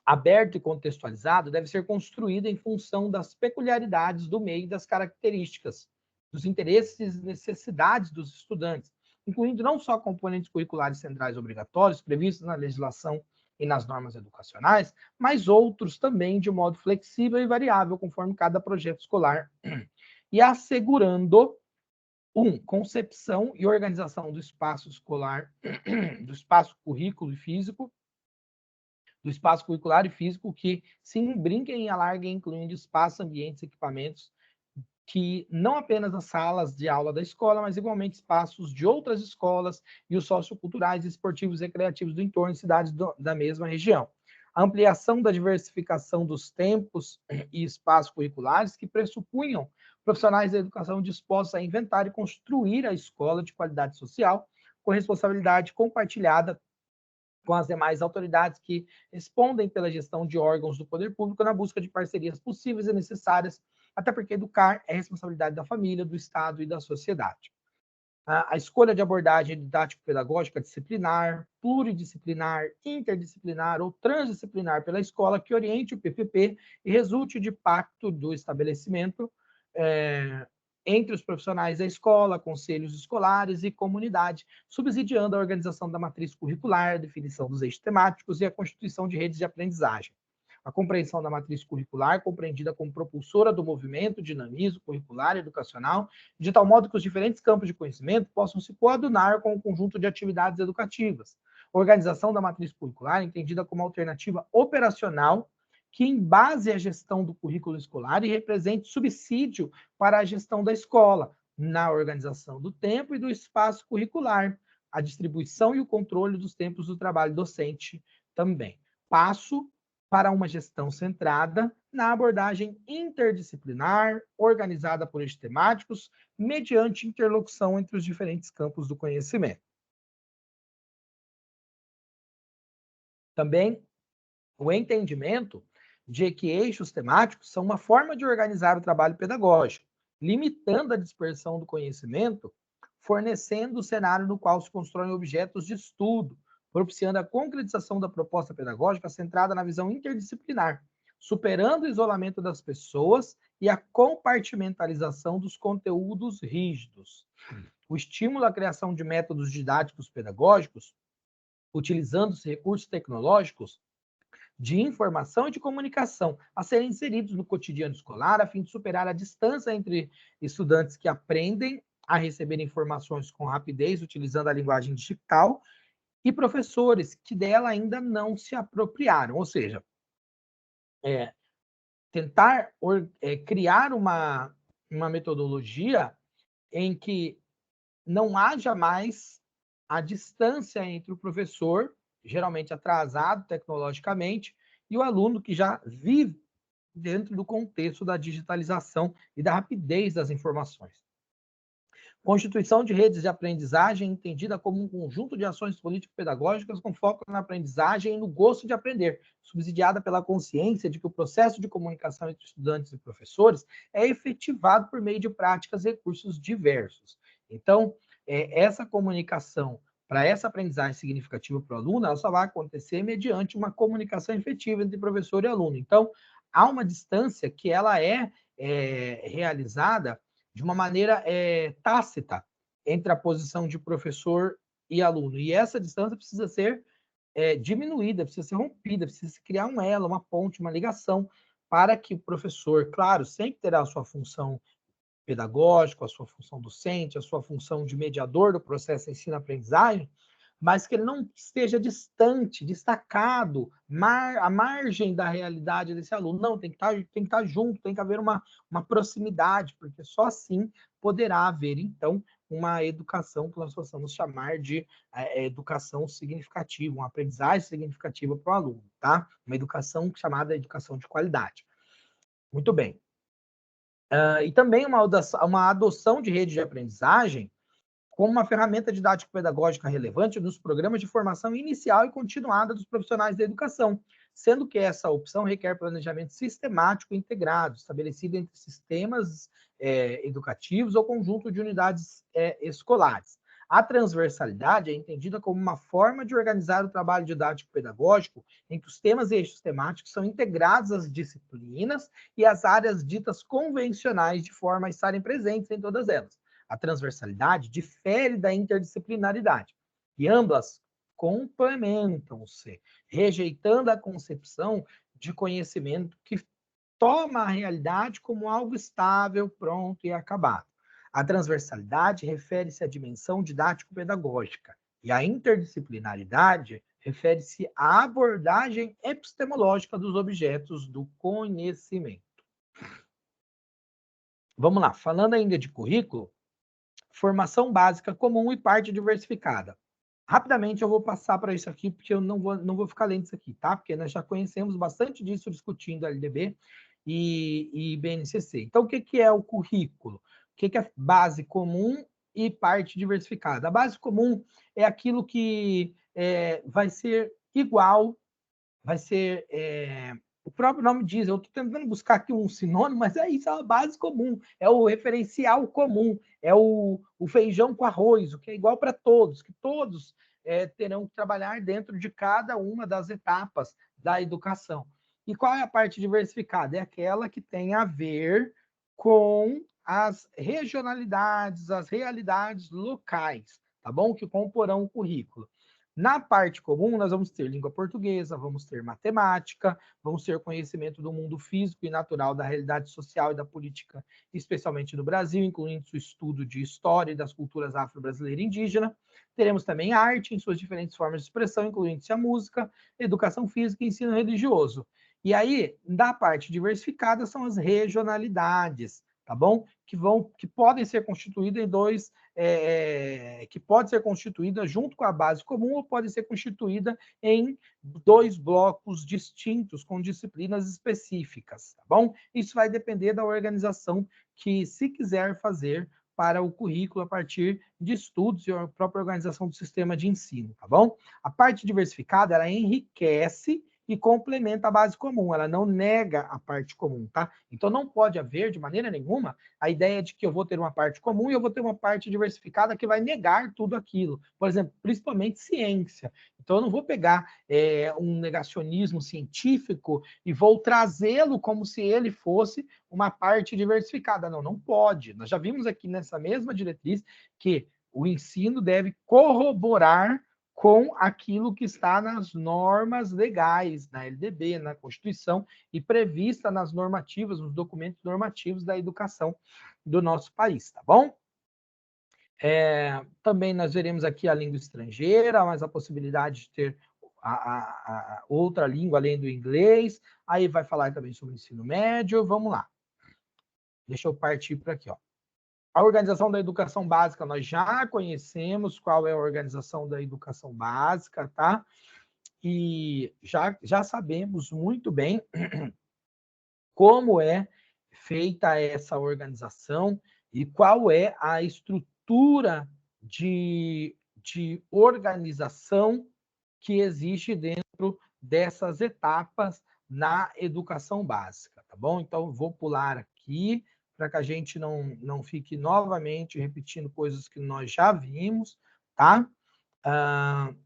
aberto e contextualizado deve ser construída em função das peculiaridades do meio e das características, dos interesses e necessidades dos estudantes, incluindo não só componentes curriculares centrais obrigatórios previstos na legislação e nas normas educacionais, mas outros também de modo flexível e variável, conforme cada projeto escolar, e assegurando concepção e organização do espaço escolar, do espaço currículo e físico, do espaço curricular e físico que se imbriquem e alarguem, incluindo espaços, ambientes, equipamentos, que não apenas as salas de aula da escola, mas igualmente espaços de outras escolas e os socioculturais, esportivos e recreativos do entorno de cidades da mesma região. A ampliação da diversificação dos tempos e espaços curriculares que pressupunham profissionais da educação dispostos a inventar e construir a escola de qualidade social com responsabilidade compartilhada com as demais autoridades que respondem pela gestão de órgãos do poder público na busca de parcerias possíveis e necessárias, até porque educar é responsabilidade da família, do Estado e da sociedade. A escolha de abordagem didático-pedagógica disciplinar, pluridisciplinar, interdisciplinar ou transdisciplinar pela escola que oriente o PPP e resulte de pacto do estabelecimento entre os profissionais da escola, conselhos escolares e comunidade, subsidiando a organização da matriz curricular, a definição dos eixos temáticos e a constituição de redes de aprendizagem. A compreensão da matriz curricular, compreendida como propulsora do movimento, dinamismo curricular e educacional, de tal modo que os diferentes campos de conhecimento possam se coadunar com o conjunto de atividades educativas. A organização da matriz curricular, entendida como alternativa operacional que embase a gestão do currículo escolar e represente subsídio para a gestão da escola, na organização do tempo e do espaço curricular, a distribuição e o controle dos tempos do trabalho docente também. Passo para uma gestão centrada na abordagem interdisciplinar, organizada por eixos temáticos, mediante interlocução entre os diferentes campos do conhecimento. Também o entendimento de que eixos temáticos são uma forma de organizar o trabalho pedagógico, limitando a dispersão do conhecimento, fornecendo o cenário no qual se constroem objetos de estudo, propiciando a concretização da proposta pedagógica centrada na visão interdisciplinar, superando o isolamento das pessoas e a compartimentalização dos conteúdos rígidos. O estímulo à criação de métodos didáticos pedagógicos, utilizando os recursos tecnológicos, de informação e de comunicação a serem inseridos no cotidiano escolar, a fim de superar a distância entre estudantes que aprendem a receber informações com rapidez, utilizando a linguagem digital, e professores que dela ainda não se apropriaram. Ou seja, tentar criar uma metodologia em que não haja mais a distância entre o professor, geralmente atrasado tecnologicamente, e o aluno que já vive dentro do contexto da digitalização e da rapidez das informações. Constituição de redes de aprendizagem entendida como um conjunto de ações político-pedagógicas com foco na aprendizagem e no gosto de aprender, subsidiada pela consciência de que o processo de comunicação entre estudantes e professores é efetivado por meio de práticas e recursos diversos. Então, essa comunicação para essa aprendizagem significativa para o aluno, ela só vai acontecer mediante uma comunicação efetiva entre professor e aluno. Então, há uma distância que ela é realizada de uma maneira tácita entre a posição de professor e aluno. E essa distância precisa ser diminuída, precisa ser rompida, precisa se criar um elo, uma ponte, uma ligação, para que o professor, claro, sempre terá a sua função pedagógico, a sua função docente, a sua função de mediador do processo ensino-aprendizagem, mas que ele não esteja distante, destacado, à margem da realidade desse aluno. Não, tem que estar junto, tem que haver uma proximidade, porque só assim poderá haver, então, uma educação que nós possamos chamar de educação significativa, uma aprendizagem significativa para o aluno, tá? Uma educação chamada educação de qualidade. Muito bem. E também uma adoção de rede de aprendizagem como uma ferramenta didático-pedagógica relevante nos programas de formação inicial e continuada dos profissionais da educação, sendo que essa opção requer planejamento sistemático e integrado, estabelecido entre sistemas educativos ou conjunto de unidades escolares. A transversalidade é entendida como uma forma de organizar o trabalho didático-pedagógico em que os temas e eixos temáticos são integrados às disciplinas e às áreas ditas convencionais de forma a estarem presentes em todas elas. A transversalidade difere da interdisciplinaridade, e ambas complementam-se, rejeitando a concepção de conhecimento que toma a realidade como algo estável, pronto e acabado. A transversalidade refere-se à dimensão didático-pedagógica, e a interdisciplinaridade refere-se à abordagem epistemológica dos objetos do conhecimento. Vamos lá, falando ainda de currículo, formação básica comum e parte diversificada. Rapidamente eu vou passar para isso aqui, porque eu não vou ficar lendo isso aqui, tá? Porque nós já conhecemos bastante disso discutindo LDB e BNCC. Então, o que é o currículo? O que é base comum e parte diversificada? A base comum é aquilo que vai ser igual, vai ser... o próprio nome diz, eu estou tentando buscar aqui um sinônimo, mas é isso, é a base comum, é o referencial comum, é o feijão com arroz, o que é igual para todos, que todos terão que trabalhar dentro de cada uma das etapas da educação. E qual é a parte diversificada? É aquela que tem a ver com as regionalidades, as realidades locais, tá bom? Que comporão o currículo. Na parte comum, nós vamos ter língua portuguesa, vamos ter matemática, vamos ter conhecimento do mundo físico e natural, da realidade social e da política, especialmente no Brasil, incluindo o estudo de história e das culturas afro-brasileira e indígena. Teremos também arte em suas diferentes formas de expressão, incluindo-se a música, educação física e ensino religioso. E aí, da parte diversificada, são as regionalidades, tá bom? Que podem ser constituídas em dois, que pode ser constituída junto com a base comum ou pode ser constituída em dois blocos distintos com disciplinas específicas, tá bom? Isso vai depender da organização que se quiser fazer para o currículo a partir de estudos e a própria organização do sistema de ensino, tá bom? A parte diversificada, ela enriquece e complementa a base comum, ela não nega a parte comum, tá? Então não pode haver, de maneira nenhuma, a ideia de que eu vou ter uma parte comum e eu vou ter uma parte diversificada que vai negar tudo aquilo. Por exemplo, principalmente ciência. Então eu não vou pegar um negacionismo científico e vou trazê-lo como se ele fosse uma parte diversificada. Não, não pode. Nós já vimos aqui nessa mesma diretriz que o ensino deve corroborar com aquilo que está nas normas legais, na LDB, na Constituição, e prevista nas normativas, nos documentos normativos da educação do nosso país, tá bom? Também nós veremos aqui a língua estrangeira, mas a possibilidade de ter a outra língua além do inglês. Aí vai falar também sobre o ensino médio. Vamos lá. Deixa eu partir para aqui, ó. A organização da educação básica, nós já conhecemos qual é a organização da educação básica, tá? E já sabemos muito bem como é feita essa organização e qual é a estrutura de organização que existe dentro dessas etapas na educação básica, tá bom? Então, vou pular aqui para que a gente não fique novamente repetindo coisas que nós já vimos, tá?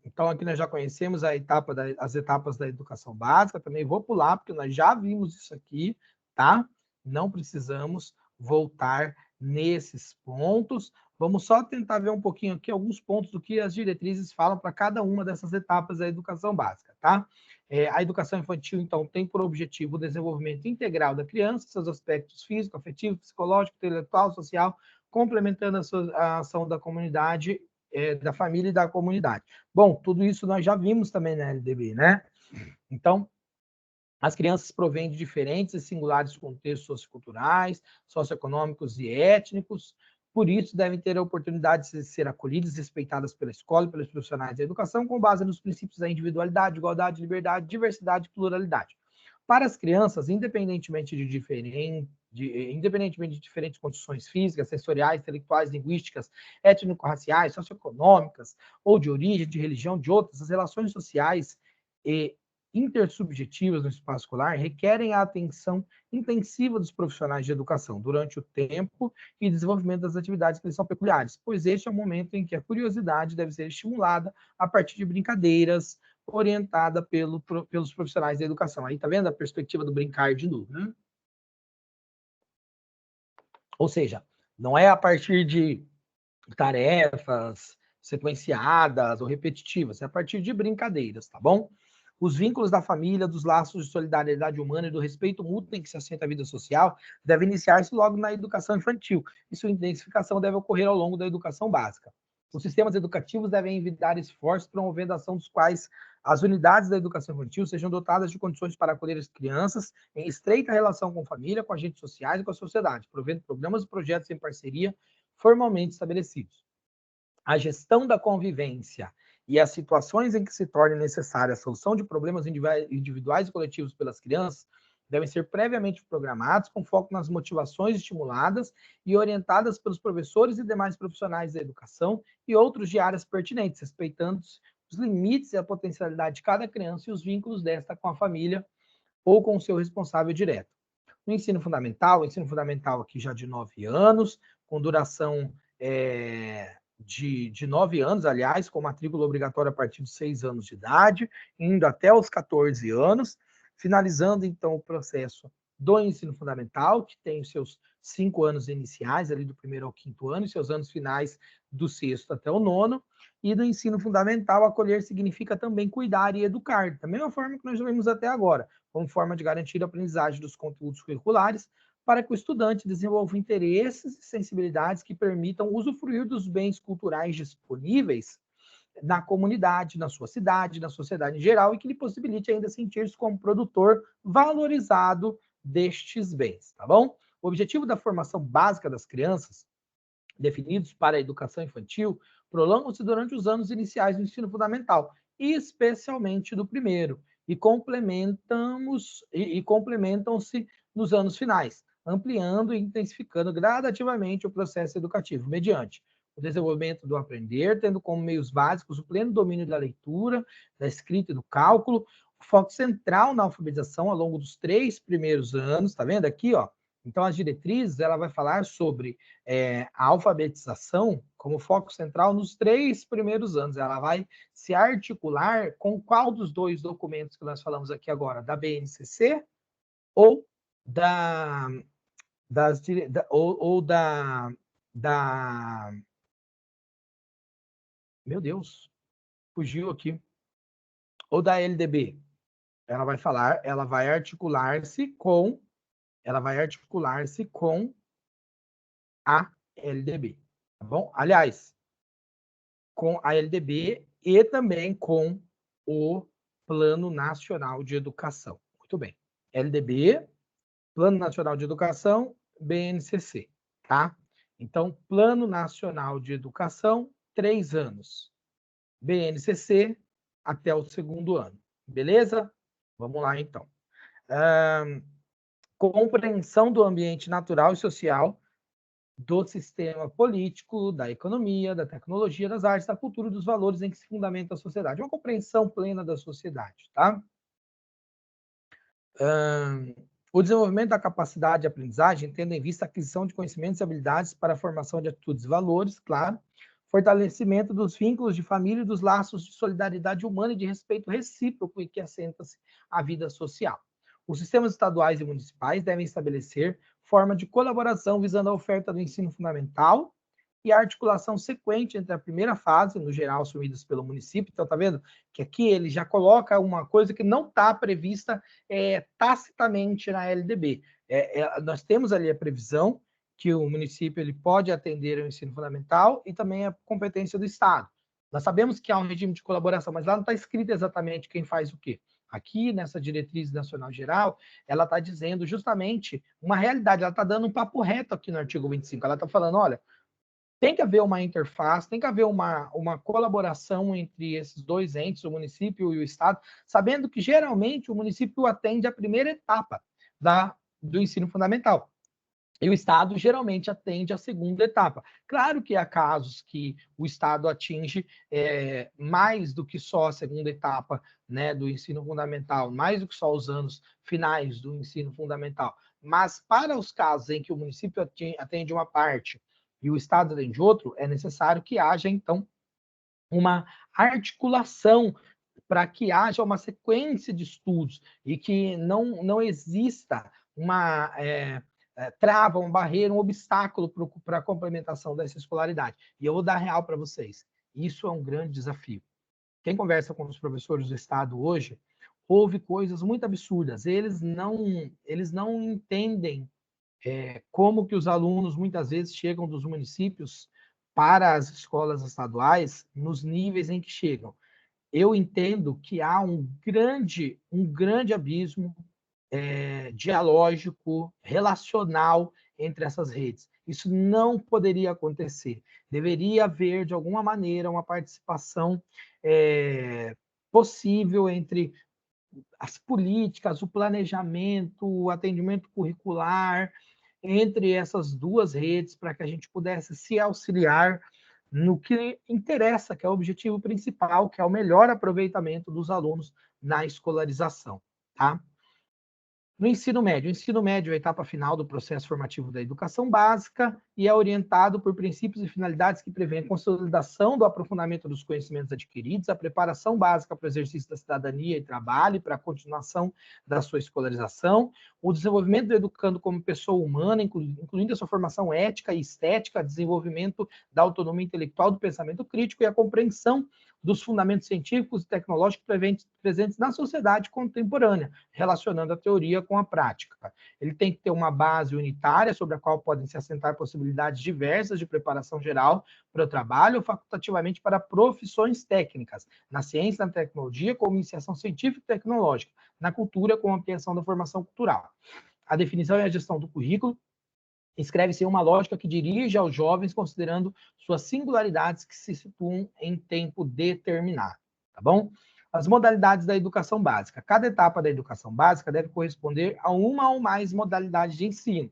Então, aqui nós já conhecemos as etapas da educação básica, também vou pular, porque nós já vimos isso aqui, tá? Não precisamos voltar nesses pontos. Vamos só tentar ver um pouquinho aqui alguns pontos do que as diretrizes falam para cada uma dessas etapas da educação básica, tá? A educação infantil, então, tem por objetivo o desenvolvimento integral da criança, seus aspectos físico, afetivo, psicológico, intelectual, social, complementando a ação da comunidade, da família e da comunidade. Bom, tudo isso nós já vimos também na LDB, né? Então, as crianças provêm de diferentes e singulares contextos socioculturais, socioeconômicos e étnicos, por isso devem ter a oportunidade de ser acolhidas e respeitadas pela escola e pelos profissionais da educação com base nos princípios da individualidade, igualdade, liberdade, diversidade e pluralidade. Para as crianças, independentemente de diferentes condições físicas, sensoriais, intelectuais, linguísticas, étnico-raciais, socioeconômicas ou de origem, de religião, de outras, as relações sociais e intersubjetivas no espaço escolar requerem a atenção intensiva dos profissionais de educação durante o tempo e desenvolvimento das atividades que lhes são peculiares, pois este é o momento em que a curiosidade deve ser estimulada a partir de brincadeiras orientada pelos profissionais da educação. Aí tá vendo a perspectiva do brincar de novo, né? Ou seja, não é a partir de tarefas sequenciadas ou repetitivas, é a partir de brincadeiras, tá bom? Os vínculos da família, dos laços de solidariedade humana e do respeito mútuo em que se assenta a vida social devem iniciar-se logo na educação infantil, e sua intensificação deve ocorrer ao longo da educação básica. Os sistemas educativos devem envidar esforços promovendo a ação dos quais as unidades da educação infantil sejam dotadas de condições para acolher as crianças em estreita relação com a família, com agentes sociais e com a sociedade, provendo programas e projetos em parceria formalmente estabelecidos. A gestão da convivência e as situações em que se torne necessária a solução de problemas individuais e coletivos pelas crianças devem ser previamente programados com foco nas motivações estimuladas e orientadas pelos professores e demais profissionais da educação e outros de áreas pertinentes, respeitando os limites e a potencialidade de cada criança e os vínculos desta com a família ou com o seu responsável direto. No ensino fundamental aqui já de 9 anos, com duração de 9 anos, aliás, com matrícula obrigatória a partir de 6 anos de idade, indo até os 14 anos, finalizando, então, o processo do ensino fundamental, que tem os seus 5 anos iniciais, ali do primeiro ao quinto ano, e seus anos finais do sexto até o nono, e no ensino fundamental, acolher significa também cuidar e educar, da mesma forma que nós vimos até agora, como forma de garantir a aprendizagem dos conteúdos curriculares, para que o estudante desenvolva interesses e sensibilidades que permitam usufruir dos bens culturais disponíveis na comunidade, na sua cidade, na sociedade em geral, e que lhe possibilite ainda sentir-se como produtor valorizado destes bens, tá bom? O objetivo da formação básica das crianças, definidos para a educação infantil, prolongam-se durante os anos iniciais do ensino fundamental, especialmente do primeiro, e complementam-se nos anos finais, ampliando e intensificando gradativamente o processo educativo, mediante o desenvolvimento do aprender, tendo como meios básicos o pleno domínio da leitura, da escrita e do cálculo, o foco central na alfabetização ao longo dos 3 primeiros anos, tá vendo aqui, ó? Então, as diretrizes, ela vai falar sobre a alfabetização como foco central nos 3 primeiros anos. Ela vai se articular com qual dos 2 documentos que nós falamos aqui agora, da BNCC ou da meu Deus, fugiu aqui, ou da LDB. Ela vai articular-se com a LDB, tá bom? Aliás, com a LDB e também com o Plano Nacional de Educação. Muito bem. LDB, Plano Nacional de Educação, BNCC, tá? Então, Plano Nacional de Educação, 3 anos. BNCC, até o 2º ano. Beleza? Vamos lá, então. Compreensão do ambiente natural e social, do sistema político, da economia, da tecnologia, das artes, da cultura e dos valores em que se fundamenta a sociedade. Uma compreensão plena da sociedade, tá? O desenvolvimento da capacidade de aprendizagem, tendo em vista a aquisição de conhecimentos e habilidades para a formação de atitudes e valores, claro, fortalecimento dos vínculos de família e dos laços de solidariedade humana e de respeito recíproco em que assenta-se a vida social. Os sistemas estaduais e municipais devem estabelecer forma de colaboração visando a oferta do ensino fundamental e a articulação sequente entre a primeira fase, no geral, assumidas pelo município. Então, tá vendo que aqui ele já coloca uma coisa que não está prevista tacitamente na LDB. Nós temos ali a previsão que o município ele pode atender ao ensino fundamental e também a competência do Estado. Nós sabemos que há um regime de colaboração, mas lá não está escrito exatamente quem faz o quê. Aqui, nessa diretriz nacional geral, ela está dizendo justamente uma realidade, ela está dando um papo reto aqui no artigo 25. Ela está falando, olha, tem que haver uma interface, tem que haver uma colaboração entre esses dois entes, o município e o Estado, sabendo que, geralmente, o município atende a primeira etapa do ensino fundamental. E o Estado geralmente atende a segunda etapa. Claro que há casos que o Estado atinge mais do que só a segunda etapa, né, do ensino fundamental, mais do que só os anos finais do ensino fundamental. Mas para os casos em que o município atende uma parte e o Estado atende outro, é necessário que haja, então, uma articulação para que haja uma sequência de estudos e que não exista uma trava, uma barreira, um obstáculo para a complementação dessa escolaridade. E eu vou dar real para vocês. Isso é um grande desafio. Quem conversa com os professores do Estado hoje, ouve coisas muito absurdas. Eles não entendem como que os alunos, muitas vezes, chegam dos municípios para as escolas estaduais nos níveis em que chegam. Eu entendo que há um grande abismo dialógico, relacional entre essas redes. Isso não poderia acontecer. Deveria haver, de alguma maneira, uma participação possível entre as políticas, o planejamento, o atendimento curricular, entre essas duas redes, para que a gente pudesse se auxiliar no que interessa, que é o objetivo principal, que é o melhor aproveitamento dos alunos na escolarização, tá? No ensino médio. O ensino médio é a etapa final do processo formativo da educação básica e é orientado por princípios e finalidades que prevêem a consolidação do aprofundamento dos conhecimentos adquiridos, a preparação básica para o exercício da cidadania e trabalho e para a continuação da sua escolarização, o desenvolvimento do educando como pessoa humana, incluindo a sua formação ética e estética, desenvolvimento da autonomia intelectual, do pensamento crítico e a compreensão dos fundamentos científicos e tecnológicos presentes na sociedade contemporânea, relacionando a teoria com a prática. Ele tem que ter uma base unitária sobre a qual podem se assentar possibilidades diversas de preparação geral para o trabalho ou facultativamente para profissões técnicas, na ciência, na tecnologia, como iniciação científica e tecnológica, na cultura, com ampliação da formação cultural. A definição e a gestão do currículo escreve-se uma lógica que dirige aos jovens considerando suas singularidades que se situam em tempo determinado, tá bom? As modalidades da educação básica. Cada etapa da educação básica deve corresponder a uma ou mais modalidades de ensino.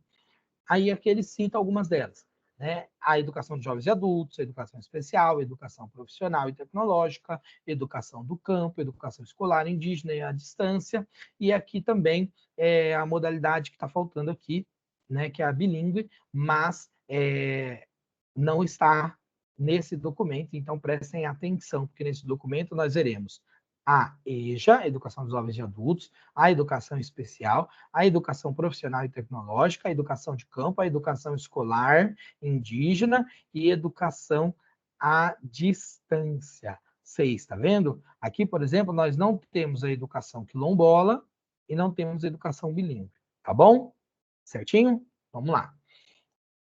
Aí aqui ele cita algumas delas, né? A educação de jovens e adultos, a educação especial, a educação profissional e tecnológica, educação do campo, educação escolar indígena e à distância, e aqui também a modalidade que está faltando aqui, né, que é a bilíngue, mas não está nesse documento, então prestem atenção, porque nesse documento nós veremos a EJA, Educação dos Jovens e Adultos, a Educação Especial, a Educação Profissional e Tecnológica, a Educação de Campo, a Educação Escolar Indígena e Educação à Distância. 6, tá vendo? Aqui, por exemplo, nós não temos a educação quilombola e não temos a educação bilíngue, tá bom? Certinho? Vamos lá.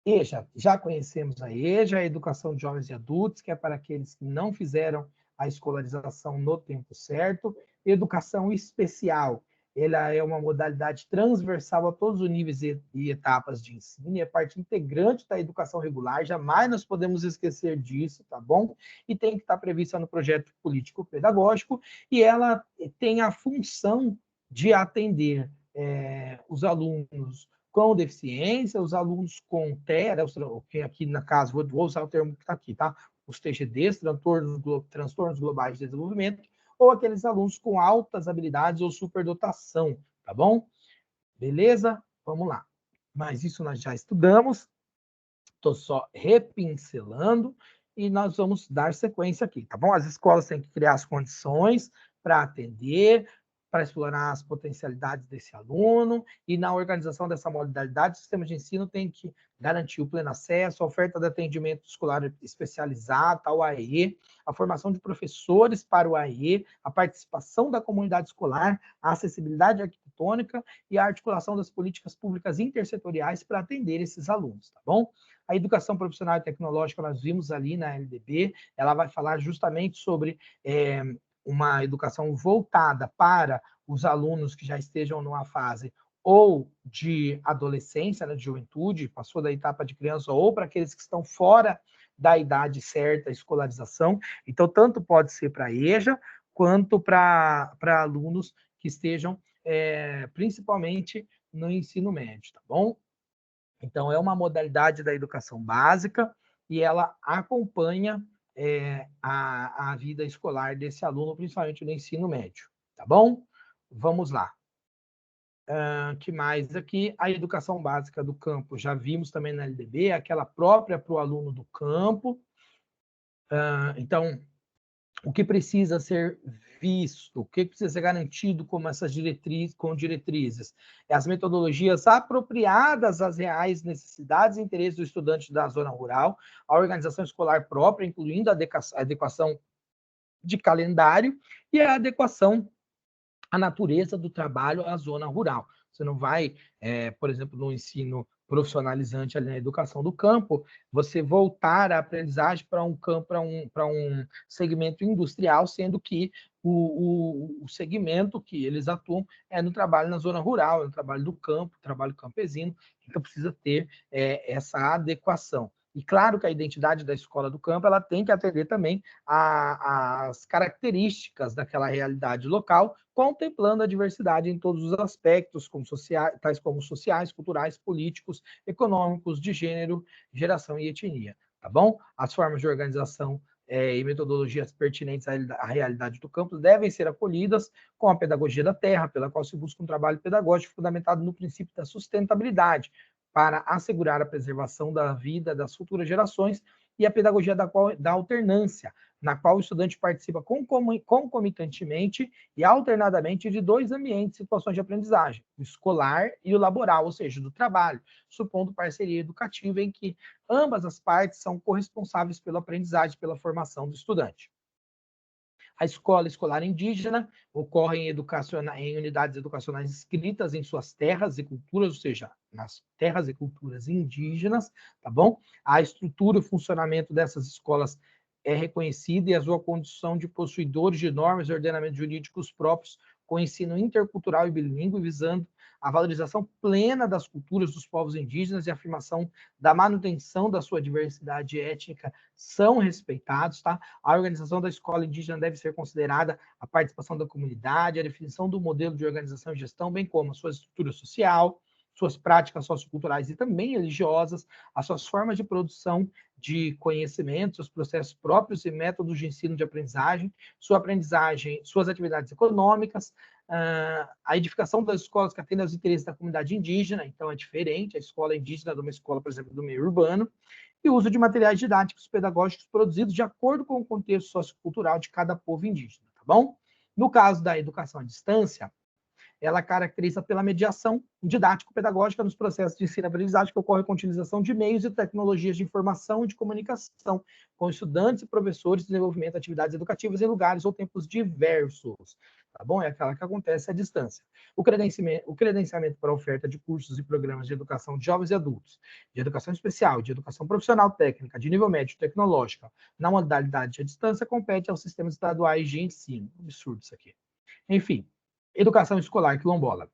EJA, já conhecemos a EJA, a Educação de Jovens e Adultos, que é para aqueles que não fizeram a escolarização no tempo certo. Educação especial, ela é uma modalidade transversal a todos os níveis e etapas de ensino, e é parte integrante da educação regular, jamais nós podemos esquecer disso, tá bom? E tem que estar prevista no projeto político-pedagógico, e ela tem a função de atender os alunos com deficiência, os alunos com TEA, que aqui na casa, vou usar o termo que está aqui, tá? Os TGDs, transtornos globais de desenvolvimento, ou aqueles alunos com altas habilidades ou superdotação, tá bom? Beleza? Vamos lá. Mas isso nós já estudamos, estou só repincelando e nós vamos dar sequência aqui, tá bom? As escolas têm que criar as condições para atender, para explorar as potencialidades desse aluno, e na organização dessa modalidade, o sistema de ensino tem que garantir o pleno acesso, a oferta de atendimento escolar especializado, ao AE, a formação de professores para o AE, a participação da comunidade escolar, a acessibilidade arquitetônica e a articulação das políticas públicas intersetoriais para atender esses alunos, tá bom? A educação profissional e tecnológica, nós vimos ali na LDB, ela vai falar justamente sobre uma educação voltada para os alunos que já estejam numa fase ou de adolescência, né, de juventude, passou da etapa de criança, ou para aqueles que estão fora da idade certa, escolarização. Então, tanto pode ser para EJA, quanto para alunos que estejam principalmente no ensino médio, tá bom? Então, é uma modalidade da educação básica e ela acompanha a vida escolar desse aluno, principalmente no ensino médio, tá bom? Vamos lá. Que mais aqui? A educação básica do campo, já vimos também na LDB, aquela própria para o aluno do campo. Então, o que precisa ser visto, o que precisa ser garantido como essas diretrizes? As metodologias apropriadas às reais necessidades e interesses do estudante da zona rural, a organização escolar própria, incluindo a adequação de calendário e a adequação à natureza do trabalho à zona rural. Você não vai, por exemplo, no ensino profissionalizante ali na educação do campo, você voltar a aprendizagem para um campo, para um segmento industrial, sendo que o segmento que eles atuam é no trabalho na zona rural, é no trabalho do campo, trabalho campesino, então precisa ter essa adequação. E claro que a identidade da escola do campo ela tem que atender também às características daquela realidade local, contemplando a diversidade em todos os aspectos, tais como sociais, culturais, políticos, econômicos, de gênero, geração e etnia. Tá bom? As formas de organização e metodologias pertinentes à realidade do campo devem ser acolhidas com a pedagogia da terra, pela qual se busca um trabalho pedagógico fundamentado no princípio da sustentabilidade, para assegurar a preservação da vida das futuras gerações, e a pedagogia da alternância, na qual o estudante participa concomitantemente e alternadamente de dois ambientes, situações de aprendizagem, o escolar e o laboral, ou seja, do trabalho, supondo parceria educativa em que ambas as partes são corresponsáveis pela aprendizagem, pela formação do estudante. A escola escolar indígena ocorre em unidades educacionais inscritas em suas terras e culturas, ou seja, nas terras e culturas indígenas, tá bom? A estrutura e o funcionamento dessas escolas é reconhecida e a sua condição de possuidores de normas e ordenamentos jurídicos próprios, com ensino intercultural e bilíngue, visando a valorização plena das culturas dos povos indígenas e a afirmação da manutenção da sua diversidade étnica são respeitados, tá? A organização da escola indígena deve ser considerada a participação da comunidade, a definição do modelo de organização e gestão, bem como a sua estrutura social, suas práticas socioculturais e também religiosas, as suas formas de produção de conhecimento, seus processos próprios e métodos de ensino de aprendizagem, suas atividades econômicas, a edificação das escolas que atendem aos interesses da comunidade indígena, então é diferente a escola indígena de uma escola, por exemplo, do meio urbano, e o uso de materiais didáticos pedagógicos produzidos de acordo com o contexto sociocultural de cada povo indígena, tá bom? No caso da educação à distância, ela caracteriza pela mediação didático-pedagógica nos processos de ensino-aprendizagem que ocorre com a utilização de meios e tecnologias de informação e de comunicação com estudantes e professores, desenvolvimento de atividades educativas em lugares ou tempos diversos, tá bom? É aquela que acontece à distância. O credenciamento para a oferta de cursos e programas de educação de jovens e adultos, de educação especial, de educação profissional técnica, de nível médio tecnológica, na modalidade à distância, compete aos sistemas estaduais de ensino. Absurdo isso aqui. Enfim, educação escolar quilombola.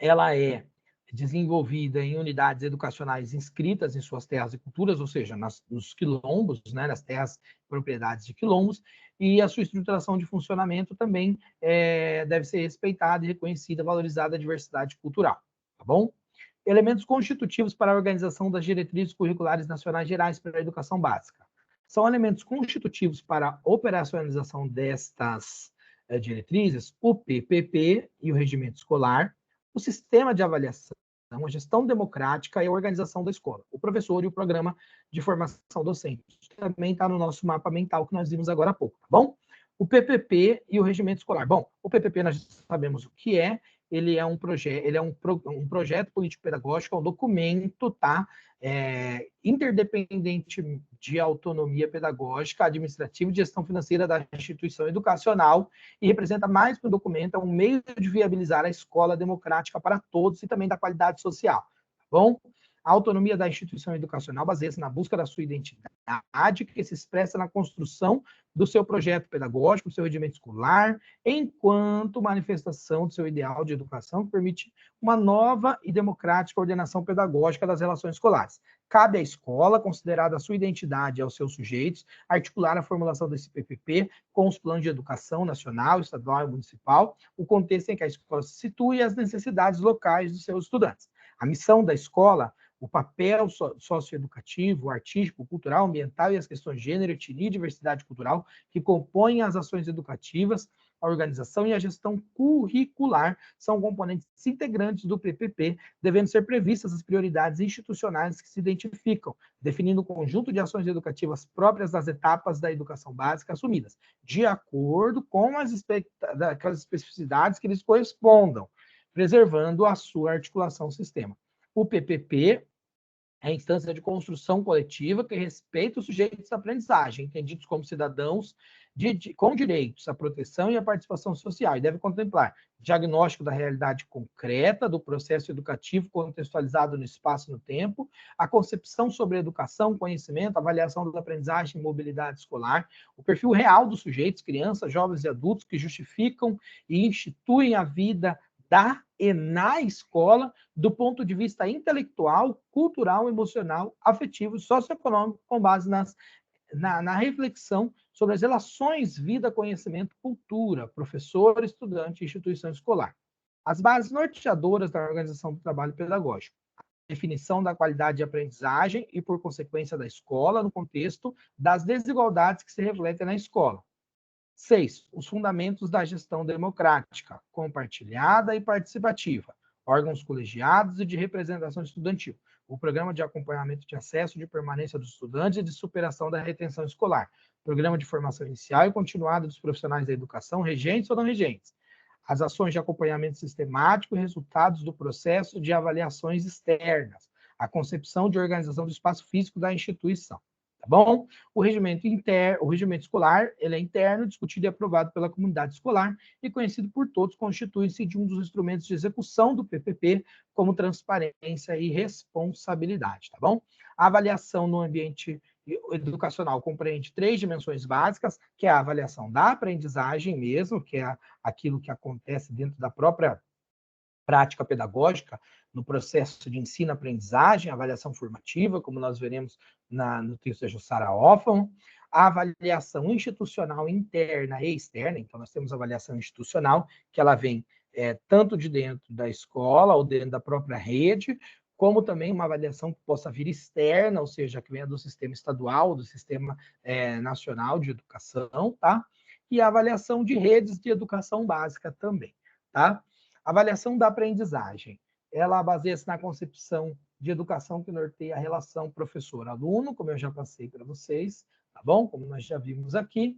Ela é desenvolvida em unidades educacionais inscritas em suas terras e culturas, ou seja, nos quilombos, né, nas terras e propriedades de quilombos, e a sua estruturação de funcionamento também deve ser respeitada e reconhecida, valorizada a diversidade cultural, tá bom? Elementos constitutivos para a organização das diretrizes curriculares nacionais gerais para a educação básica. São elementos constitutivos para a operacionalização destas diretrizes, o PPP e o regimento escolar, o sistema de avaliação, a gestão democrática e a organização da escola, o professor e o programa de formação docente. Isso também está no nosso mapa mental que nós vimos agora há pouco, tá bom? O PPP e o regimento escolar. Bom, o PPP nós sabemos o que é. Ele é um projeto político-pedagógico, é um documento, tá? Interdependente de autonomia pedagógica, administrativa e gestão financeira da instituição educacional e representa mais que um documento, é um meio de viabilizar a escola democrática para todos e também da qualidade social, tá bom? A autonomia da instituição educacional baseia-se na busca da sua identidade, que se expressa na construção do seu projeto pedagógico, do seu regimento escolar, enquanto manifestação do seu ideal de educação que permite uma nova e democrática ordenação pedagógica das relações escolares. Cabe à escola, considerada a sua identidade e aos seus sujeitos, articular a formulação desse PPP com os planos de educação nacional, estadual e municipal, o contexto em que a escola se situa e as necessidades locais dos seus estudantes. A missão da escola, o papel socioeducativo, artístico, cultural, ambiental e as questões de gênero, etnia e diversidade cultural que compõem as ações educativas, a organização e a gestão curricular são componentes integrantes do PPP, devendo ser previstas as prioridades institucionais que se identificam, definindo o conjunto de ações educativas próprias das etapas da educação básica assumidas, de acordo com as especificidades que lhes correspondam, preservando a sua articulação sistema. O PPP é a instância de construção coletiva que respeita os sujeitos da aprendizagem, entendidos como cidadãos com direitos à proteção e à participação social, e deve contemplar diagnóstico da realidade concreta do processo educativo contextualizado no espaço e no tempo, a concepção sobre educação, conhecimento, avaliação da aprendizagem e mobilidade escolar, o perfil real dos sujeitos, crianças, jovens e adultos que justificam e instituem a vida da e na escola, do ponto de vista intelectual, cultural, emocional, afetivo e socioeconômico, com base na reflexão sobre as relações vida, conhecimento, cultura, professor, estudante e instituição escolar. As bases norteadoras da organização do trabalho pedagógico. Definição da qualidade de aprendizagem e, por consequência, da escola no contexto das desigualdades que se refletem na escola. 6. Os fundamentos da gestão democrática, compartilhada e participativa, órgãos colegiados e de representação estudantil, o programa de acompanhamento de acesso de permanência dos estudantes e de superação da retenção escolar, programa de formação inicial e continuada dos profissionais da educação, regentes ou não regentes, as ações de acompanhamento sistemático e resultados do processo de avaliações externas, a concepção de organização do espaço físico da instituição. Tá bom? O regimento escolar, ele é interno, discutido e aprovado pela comunidade escolar e conhecido por todos, constitui-se de um dos instrumentos de execução do PPP, como transparência e responsabilidade, tá bom? A avaliação no ambiente educacional compreende 3 dimensões básicas, que é a avaliação da aprendizagem mesmo, que é aquilo que acontece dentro da própria prática pedagógica, no processo de ensino-aprendizagem, avaliação formativa, como nós veremos no texto da Jussara Hoffmann, a avaliação institucional interna e externa, então nós temos a avaliação institucional, que ela vem tanto de dentro da escola ou dentro da própria rede, como também uma avaliação que possa vir externa, ou seja, que venha do sistema estadual, do sistema nacional de educação, tá? E a avaliação de redes de educação básica também, tá? Avaliação da aprendizagem. Ela baseia-se na concepção de educação que norteia a relação professor-aluno, como eu já passei para vocês, tá bom? Como nós já vimos aqui.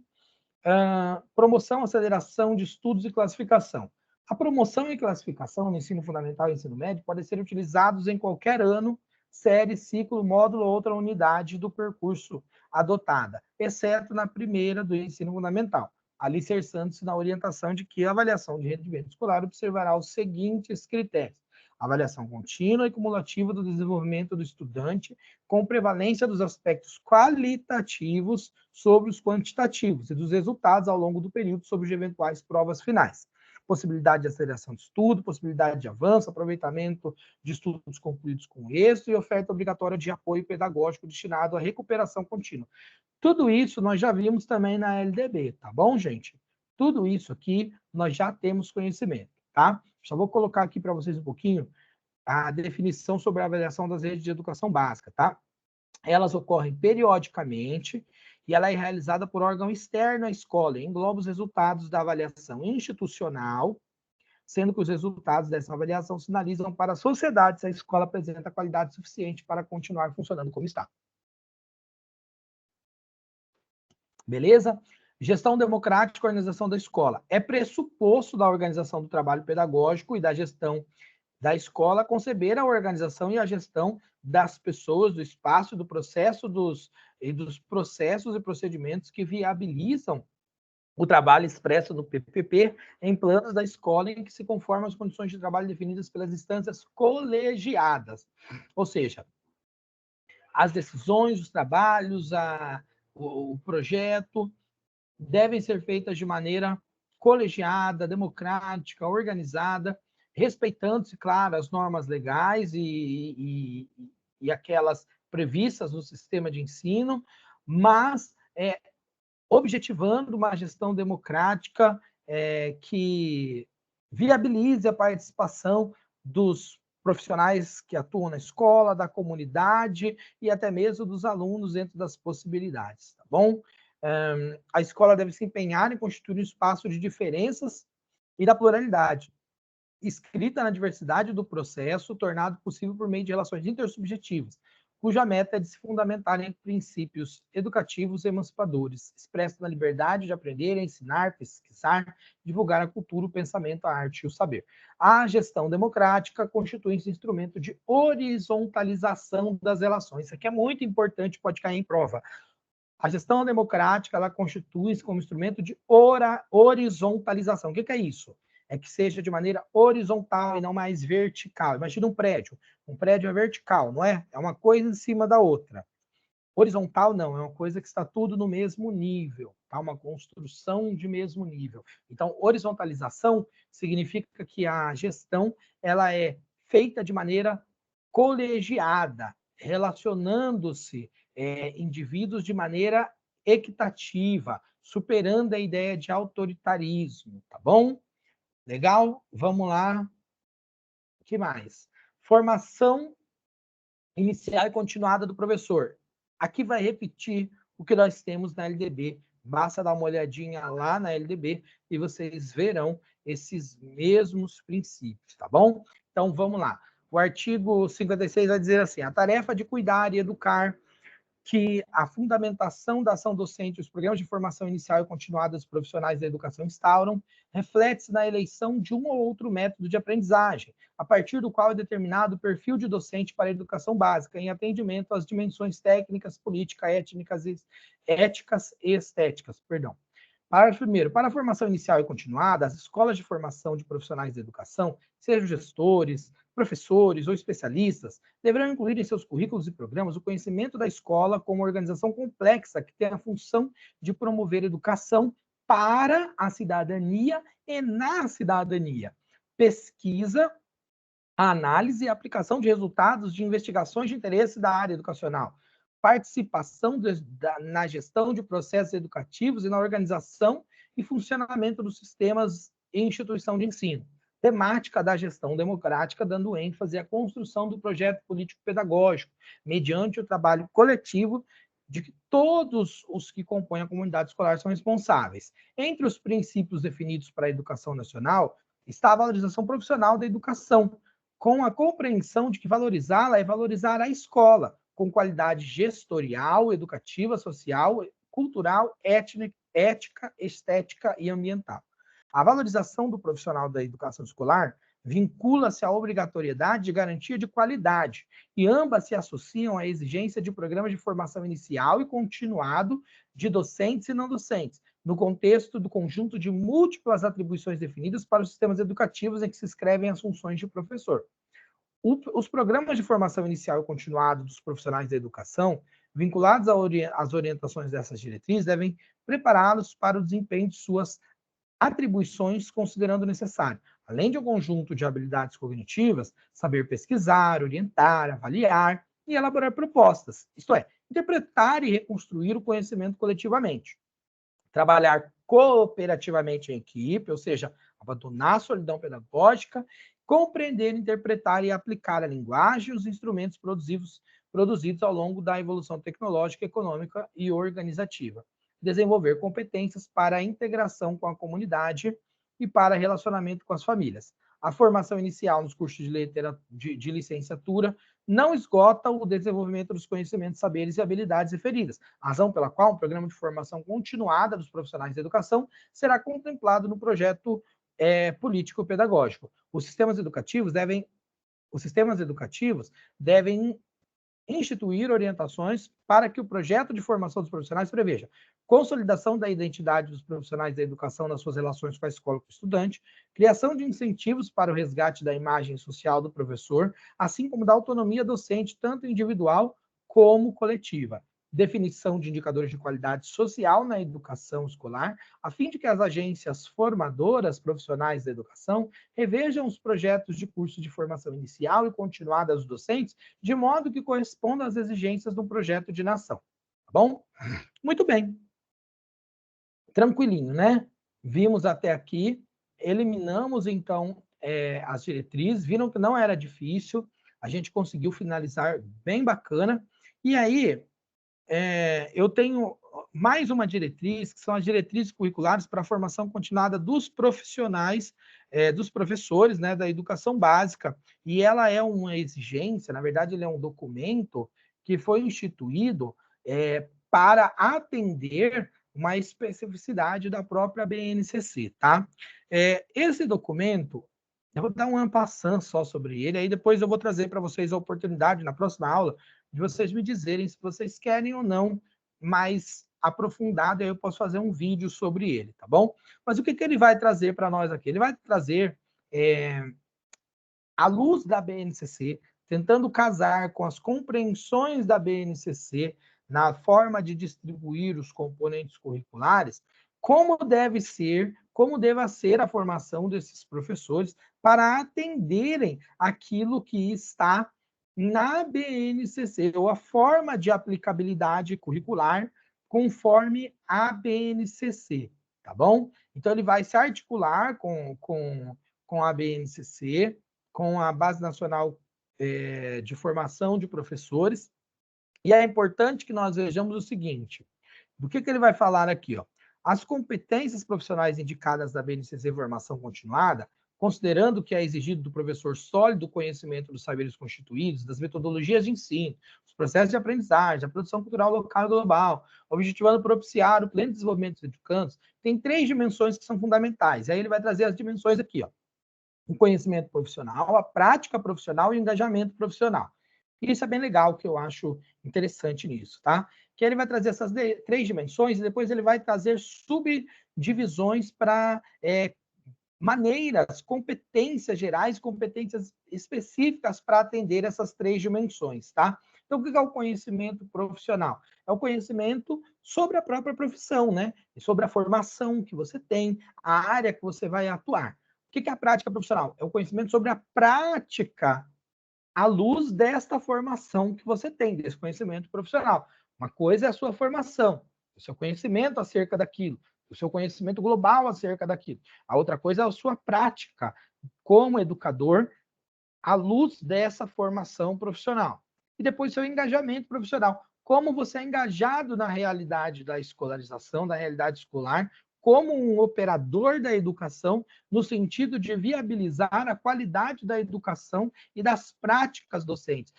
Promoção, aceleração de estudos e classificação. A promoção e classificação no ensino fundamental e ensino médio podem ser utilizados em qualquer ano, série, ciclo, módulo ou outra unidade do percurso adotada, exceto na primeira do ensino fundamental, alicerçando-se na orientação de que a avaliação de rendimento escolar observará os seguintes critérios: avaliação contínua e cumulativa do desenvolvimento do estudante, com prevalência dos aspectos qualitativos sobre os quantitativos e dos resultados ao longo do período sobre as eventuais provas finais. Possibilidade de aceleração de estudo, possibilidade de avanço, aproveitamento de estudos concluídos com êxito e oferta obrigatória de apoio pedagógico destinado à recuperação contínua. Tudo isso nós já vimos também na LDB, tá bom, gente? Tudo isso aqui nós já temos conhecimento, tá? Só vou colocar aqui para vocês um pouquinho a definição sobre a avaliação das redes de educação básica, tá? Elas ocorrem periodicamente e ela é realizada por órgão externo à escola e engloba os resultados da avaliação institucional, sendo que os resultados dessa avaliação sinalizam para a sociedade se a escola apresenta qualidade suficiente para continuar funcionando como está. Beleza? Gestão democrática e organização da escola. É pressuposto da organização do trabalho pedagógico e da gestão da escola conceber a organização e a gestão das pessoas, do espaço, do processo, dos processos e procedimentos que viabilizam o trabalho expresso do PPP em planos da escola em que se conformam as condições de trabalho definidas pelas instâncias colegiadas. Ou seja, as decisões, os trabalhos, o projeto devem ser feitas de maneira colegiada, democrática, organizada, respeitando-se, claro, as normas legais e aquelas previstas no sistema de ensino, mas objetivando uma gestão democrática que viabilize a participação dos profissionais que atuam na escola, da comunidade e até mesmo dos alunos dentro das possibilidades, tá bom? A escola deve se empenhar em constituir um espaço de diferenças e da pluralidade, escrita na diversidade do processo, tornado possível por meio de relações intersubjetivas, cuja meta é de se fundamentar em princípios educativos e emancipadores, expressos na liberdade de aprender, ensinar, pesquisar, divulgar a cultura, o pensamento, a arte e o saber. A gestão democrática constitui esse instrumento de horizontalização das relações. Isso aqui é muito importante, pode cair em prova. A gestão democrática, ela constitui-se como instrumento de horizontalização. O que é isso? É que seja de maneira horizontal e não mais vertical. Imagina um prédio. Um prédio é vertical, não é? É uma coisa em cima da outra. Horizontal não, é uma coisa que está tudo no mesmo nível, tá? Uma construção de mesmo nível. Então, horizontalização significa que a gestão ela é feita de maneira colegiada, relacionando-se indivíduos de maneira equitativa, superando a ideia de autoritarismo, tá bom? Legal? Vamos lá. O que mais? Formação inicial e continuada do professor. Aqui vai repetir o que nós temos na LDB. Basta dar uma olhadinha lá na LDB e vocês verão esses mesmos princípios, tá bom? Então, vamos lá. O artigo 56 vai dizer assim: a tarefa de cuidar e educar, que a fundamentação da ação docente e os programas de formação inicial e continuada dos profissionais da educação instauram, reflete-se na eleição de um ou outro método de aprendizagem, a partir do qual é determinado o perfil de docente para a educação básica, em atendimento às dimensões técnicas, políticas, éticas e estéticas. Parágrafo 1º. Para a formação inicial e continuada, as escolas de formação de profissionais da educação, sejam gestores, professores ou especialistas, deverão incluir em seus currículos e programas o conhecimento da escola como organização complexa que tem a função de promover educação para a cidadania e na cidadania. Pesquisa, análise e aplicação de resultados de investigações de interesse da área educacional, participação na gestão de processos educativos e na organização e funcionamento dos sistemas e instituição de ensino. Temática da gestão democrática, dando ênfase à construção do projeto político-pedagógico, mediante o trabalho coletivo de que todos os que compõem a comunidade escolar são responsáveis. Entre os princípios definidos para a educação nacional está a valorização profissional da educação, com a compreensão de que valorizá-la é valorizar a escola, com qualidade gestorial, educativa, social, cultural, ética, estética e ambiental. A valorização do profissional da educação escolar vincula-se à obrigatoriedade de garantia de qualidade, e ambas se associam à exigência de programas de formação inicial e continuado de docentes e não docentes, no contexto do conjunto de múltiplas atribuições definidas para os sistemas educativos em que se escrevem as funções de professor. Os programas de formação inicial e continuado dos profissionais da educação, vinculados às orientações dessas diretrizes, devem prepará-los para o desempenho de suas atribuições, considerando necessário, além de um conjunto de habilidades cognitivas, saber pesquisar, orientar, avaliar e elaborar propostas, isto é, interpretar e reconstruir o conhecimento coletivamente. Trabalhar cooperativamente em equipe, ou seja, abandonar a solidão pedagógica, compreender, interpretar e aplicar a linguagem e os instrumentos produzidos ao longo da evolução tecnológica, econômica e organizativa. Desenvolver competências para a integração com a comunidade e para relacionamento com as famílias. A formação inicial nos cursos de licenciatura não esgota o desenvolvimento dos conhecimentos, saberes e habilidades referidas, razão pela qual um programa de formação continuada dos profissionais da educação será contemplado no projeto político-pedagógico. Os sistemas educativos devem instituir orientações para que o projeto de formação dos profissionais preveja consolidação da identidade dos profissionais da educação nas suas relações com a escola e com o estudante, criação de incentivos para o resgate da imagem social do professor, assim como da autonomia docente, tanto individual como coletiva, definição de indicadores de qualidade social na educação escolar, a fim de que as agências formadoras profissionais da educação revejam os projetos de curso de formação inicial e continuada dos docentes, de modo que correspondam às exigências do projeto de nação. Tá bom? Muito bem. Tranquilinho, né? Vimos até aqui, eliminamos, então, as diretrizes, viram que não era difícil, a gente conseguiu finalizar bem bacana. E aí, eu tenho mais uma diretriz, que são as diretrizes curriculares para a formação continuada dos profissionais, dos professores, né, da educação básica. E ela é uma exigência, na verdade, ele é um documento que foi instituído para atender uma especificidade da própria BNCC, tá? Esse documento, eu vou dar um en passant só sobre ele, aí depois eu vou trazer para vocês a oportunidade, na próxima aula, de vocês me dizerem se vocês querem ou não mais aprofundado, aí eu posso fazer um vídeo sobre ele, tá bom? Mas o que ele vai trazer para nós aqui? Ele vai trazer, à luz da BNCC, tentando casar com as compreensões da BNCC na forma de distribuir os componentes curriculares, como deva ser a formação desses professores para atenderem aquilo que está na BNCC, ou a forma de aplicabilidade curricular conforme a BNCC, tá bom? Então, ele vai se articular com a BNCC, com a Base Nacional de Formação de Professores, e é importante que nós vejamos o seguinte, do que ele vai falar aqui, ó? As competências profissionais indicadas da BNCC Formação Continuada, considerando que é exigido do professor sólido conhecimento dos saberes constituídos, das metodologias de ensino, dos processos de aprendizagem, da produção cultural local e global, objetivando propiciar o pleno desenvolvimento dos educandos, tem 3 dimensões que são fundamentais. E aí ele vai trazer as dimensões aqui, ó. O conhecimento profissional, a prática profissional e o engajamento profissional. E isso é bem legal, que eu acho interessante nisso, tá? Que ele vai trazer essas 3 dimensões e depois ele vai trazer subdivisões para maneiras, competências gerais, competências específicas para atender essas 3 dimensões, tá? Então, o que é o conhecimento profissional? É o conhecimento sobre a própria profissão, né? Sobre a formação que você tem, a área que você vai atuar. O que é a prática profissional? É o conhecimento sobre a prática à luz desta formação que você tem, desse conhecimento profissional. Uma coisa é a sua formação, o seu conhecimento acerca daquilo, o seu conhecimento global acerca daquilo. A outra coisa é a sua prática como educador à luz dessa formação profissional. E depois seu engajamento profissional. Como você é engajado na realidade da escolarização, da realidade escolar, como um operador da educação, no sentido de viabilizar a qualidade da educação e das práticas docentes,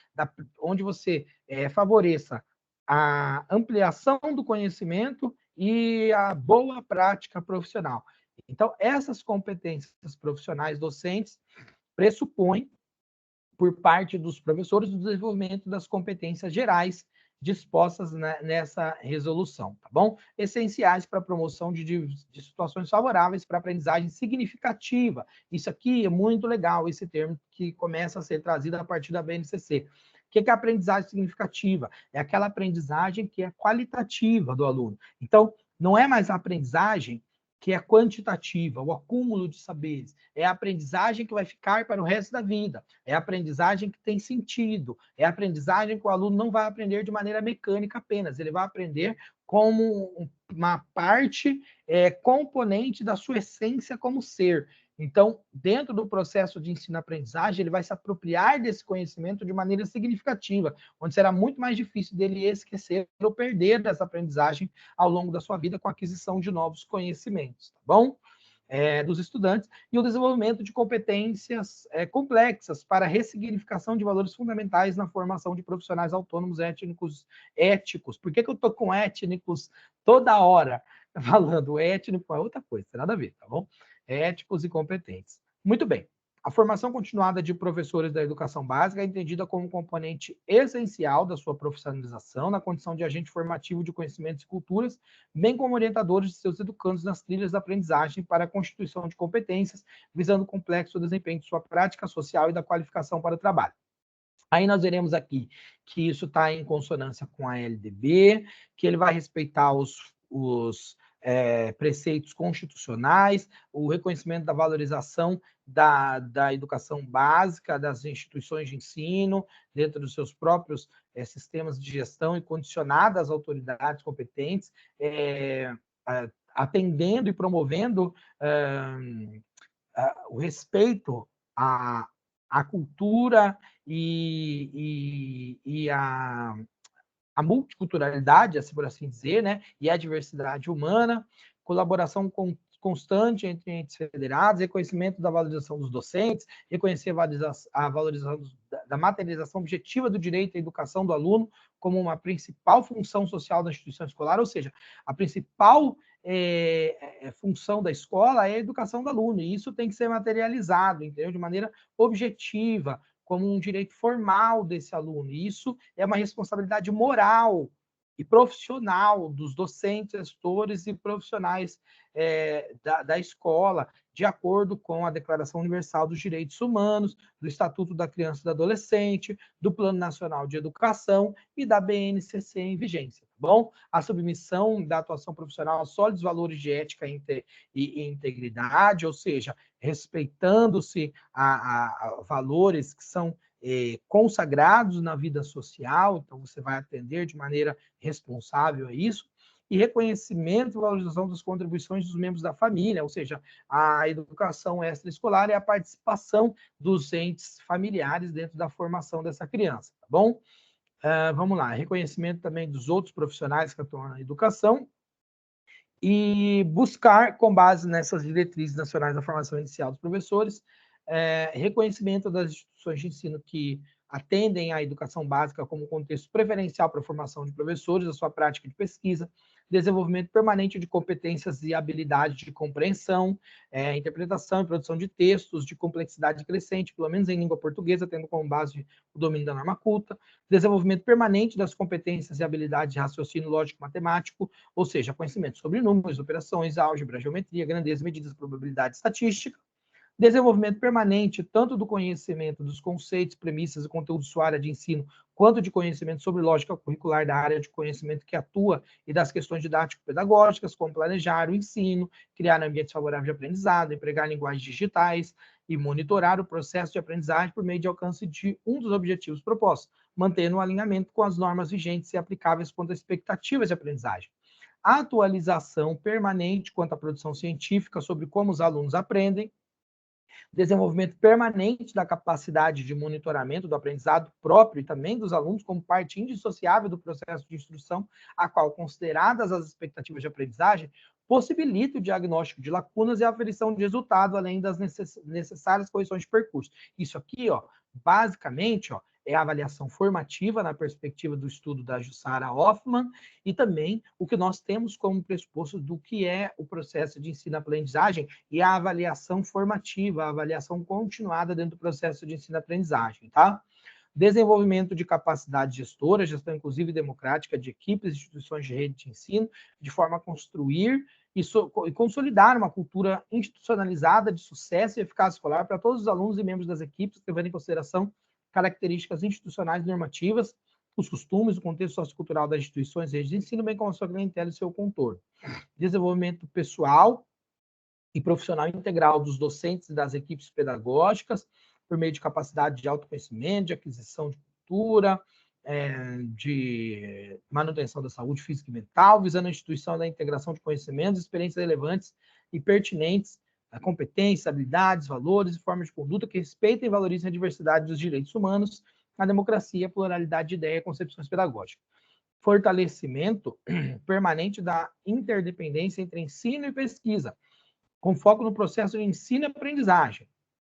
onde você favoreça a ampliação do conhecimento e a boa prática profissional. Então, essas competências profissionais docentes pressupõem, por parte dos professores, o desenvolvimento das competências gerais dispostas nessa resolução, tá bom? Essenciais para a promoção de situações favoráveis para a aprendizagem significativa. Isso aqui é muito legal, esse termo que começa a ser trazido a partir da BNCC. O que é a aprendizagem significativa? É aquela aprendizagem que é qualitativa do aluno. Então, não é mais a aprendizagem que é quantitativa, o acúmulo de saberes. É a aprendizagem que vai ficar para o resto da vida. É a aprendizagem que tem sentido. É a aprendizagem que o aluno não vai aprender de maneira mecânica apenas. Ele vai aprender como uma parte componente da sua essência como ser. Então, dentro do processo de ensino-aprendizagem, ele vai se apropriar desse conhecimento de maneira significativa, onde será muito mais difícil dele esquecer ou perder essa aprendizagem ao longo da sua vida com a aquisição de novos conhecimentos, tá bom? dos estudantes, e o desenvolvimento de competências complexas para a ressignificação de valores fundamentais na formação de profissionais autônomos éticos. Por que eu estou com étnicos toda hora falando? Étnico é outra coisa, tem nada a ver, tá bom? Éticos e competentes. Muito bem. A formação continuada de professores da educação básica é entendida como um componente essencial da sua profissionalização na condição de agente formativo de conhecimentos e culturas, bem como orientadores de seus educandos nas trilhas da aprendizagem para a constituição de competências, visando o complexo desempenho de sua prática social e da qualificação para o trabalho. Aí nós veremos aqui que isso está em consonância com a LDB, que ele vai respeitar os preceitos constitucionais, o reconhecimento da valorização da educação básica, das instituições de ensino, dentro dos seus próprios sistemas de gestão e condicionada às autoridades competentes, atendendo e promovendo o respeito à cultura e a multiculturalidade, assim por assim dizer, né? E a diversidade humana, colaboração constante entre entes federados, reconhecimento da valorização dos docentes, reconhecer a valorização da materialização objetiva do direito à educação do aluno como uma principal função social da instituição escolar, ou seja, a principal função da escola é a educação do aluno, e isso tem que ser materializado, entendeu? De maneira objetiva, como um direito formal desse aluno. E isso é uma responsabilidade moral e profissional dos docentes, gestores e profissionais da escola, de acordo com a Declaração Universal dos Direitos Humanos, do Estatuto da Criança e do Adolescente, do Plano Nacional de Educação e da BNCC em vigência, tá bom? A submissão da atuação profissional a sólidos valores de ética e integridade, ou seja, respeitando-se a valores que são consagrados na vida social, então você vai atender de maneira responsável a isso, e reconhecimento e valorização das contribuições dos membros da família, ou seja, a educação extraescolar é a participação dos entes familiares dentro da formação dessa criança, tá bom? Vamos lá, reconhecimento também dos outros profissionais que atuam na educação e buscar, com base nessas diretrizes nacionais da formação inicial dos professores, reconhecimento das instituições de ensino que atendem à educação básica como contexto preferencial para a formação de professores, a sua prática de pesquisa, desenvolvimento permanente de competências e habilidades de compreensão, interpretação e produção de textos de complexidade crescente, pelo menos em língua portuguesa, tendo como base o domínio da norma culta, desenvolvimento permanente das competências e habilidades de raciocínio lógico-matemático, ou seja, conhecimento sobre números, operações, álgebra, geometria, grandeza, medidas, probabilidade, estatística, desenvolvimento permanente tanto do conhecimento dos conceitos, premissas e conteúdo de sua área de ensino, quanto de conhecimento sobre lógica curricular da área de conhecimento que atua e das questões didático-pedagógicas, como planejar o ensino, criar ambientes favoráveis de aprendizado, empregar linguagens digitais e monitorar o processo de aprendizagem por meio de alcance de um dos objetivos propostos, mantendo o alinhamento com as normas vigentes e aplicáveis quanto às expectativas de aprendizagem. A atualização permanente quanto à produção científica sobre como os alunos aprendem, desenvolvimento permanente da capacidade de monitoramento do aprendizado próprio e também dos alunos como parte indissociável do processo de instrução, a qual, consideradas as expectativas de aprendizagem, possibilita o diagnóstico de lacunas e a aferição de resultado, além das necessárias correções de percurso. Isso aqui, ó, basicamente, ó, é a avaliação formativa na perspectiva do estudo da Jussara Hoffmann e também o que nós temos como pressuposto do que é o processo de ensino-aprendizagem e a avaliação formativa, a avaliação continuada dentro do processo de ensino-aprendizagem, tá? Desenvolvimento de capacidade gestora, gestão inclusiva e democrática de equipes e instituições de rede de ensino, de forma a construir e consolidar uma cultura institucionalizada de sucesso e eficácia escolar para todos os alunos e membros das equipes, levando em consideração características institucionais normativas, os costumes, o contexto sociocultural das instituições e redes de ensino, bem como a sua clientela e seu contorno. Desenvolvimento pessoal e profissional integral dos docentes e das equipes pedagógicas, por meio de capacidade de autoconhecimento, de aquisição de cultura, de manutenção da saúde física e mental, visando a instituição da integração de conhecimentos, experiências relevantes e pertinentes, competências, habilidades, valores e formas de conduta que respeitem e valorizem a diversidade dos direitos humanos, a democracia, a pluralidade de ideias e concepções pedagógicas. Fortalecimento permanente da interdependência entre ensino e pesquisa, com foco no processo de ensino e aprendizagem,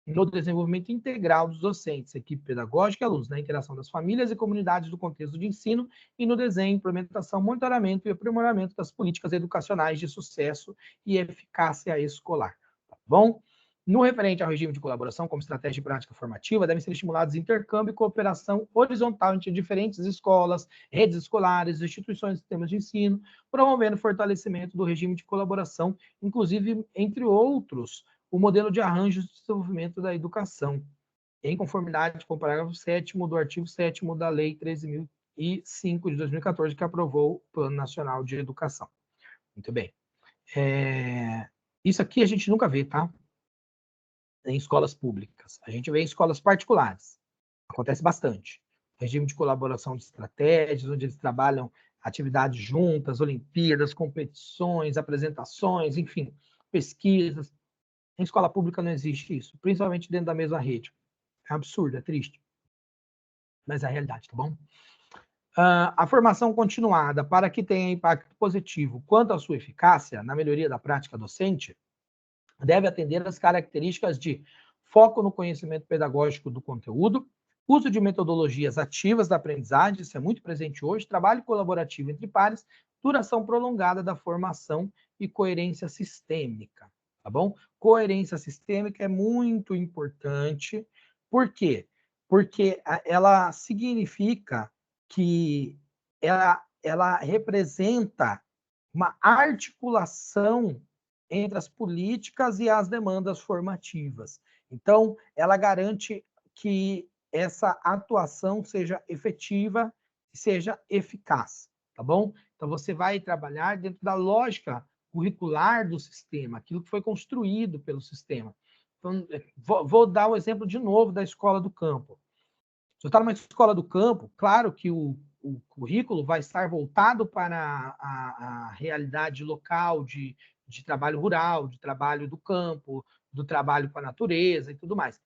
no desenvolvimento integral dos docentes, equipe pedagógica e alunos, na interação das famílias e comunidades do contexto de ensino e no desenho, implementação, monitoramento e aprimoramento das políticas educacionais de sucesso e eficácia escolar. Tá bom? No referente ao regime de colaboração como estratégia de prática formativa, devem ser estimulados intercâmbio e cooperação horizontal entre diferentes escolas, redes escolares, instituições e sistemas de ensino, promovendo o fortalecimento do regime de colaboração, inclusive, entre outros, o modelo de arranjos de desenvolvimento da educação, em conformidade com o parágrafo 7º do artigo 7º da Lei 13.005 de 2014, que aprovou o Plano Nacional de Educação. Muito bem. Isso aqui a gente nunca vê, tá? Em escolas públicas. A gente vê em escolas particulares. Acontece bastante. Regime de colaboração de estratégias, onde eles trabalham atividades juntas, Olimpíadas, competições, apresentações, enfim, pesquisas. Em escola pública não existe isso, principalmente dentro da mesma rede. É absurdo, é triste. Mas é a realidade, tá bom? A formação continuada, para que tenha impacto positivo quanto à sua eficácia na melhoria da prática docente, deve atender às características de foco no conhecimento pedagógico do conteúdo, uso de metodologias ativas da aprendizagem, isso é muito presente hoje, trabalho colaborativo entre pares, duração prolongada da formação e coerência sistêmica. Tá bom? Coerência sistêmica é muito importante. Por quê? Porque ela significa que ela representa uma articulação entre as políticas e as demandas formativas. Então, ela garante que essa atuação seja efetiva e seja eficaz, tá bom? Então, você vai trabalhar dentro da lógica curricular do sistema, aquilo que foi construído pelo sistema. Então, vou dar o exemplo de novo da escola do campo. Se você está numa escola do campo, claro que o currículo vai estar voltado para a realidade local de trabalho rural, de trabalho do campo, do trabalho com a natureza e tudo mais.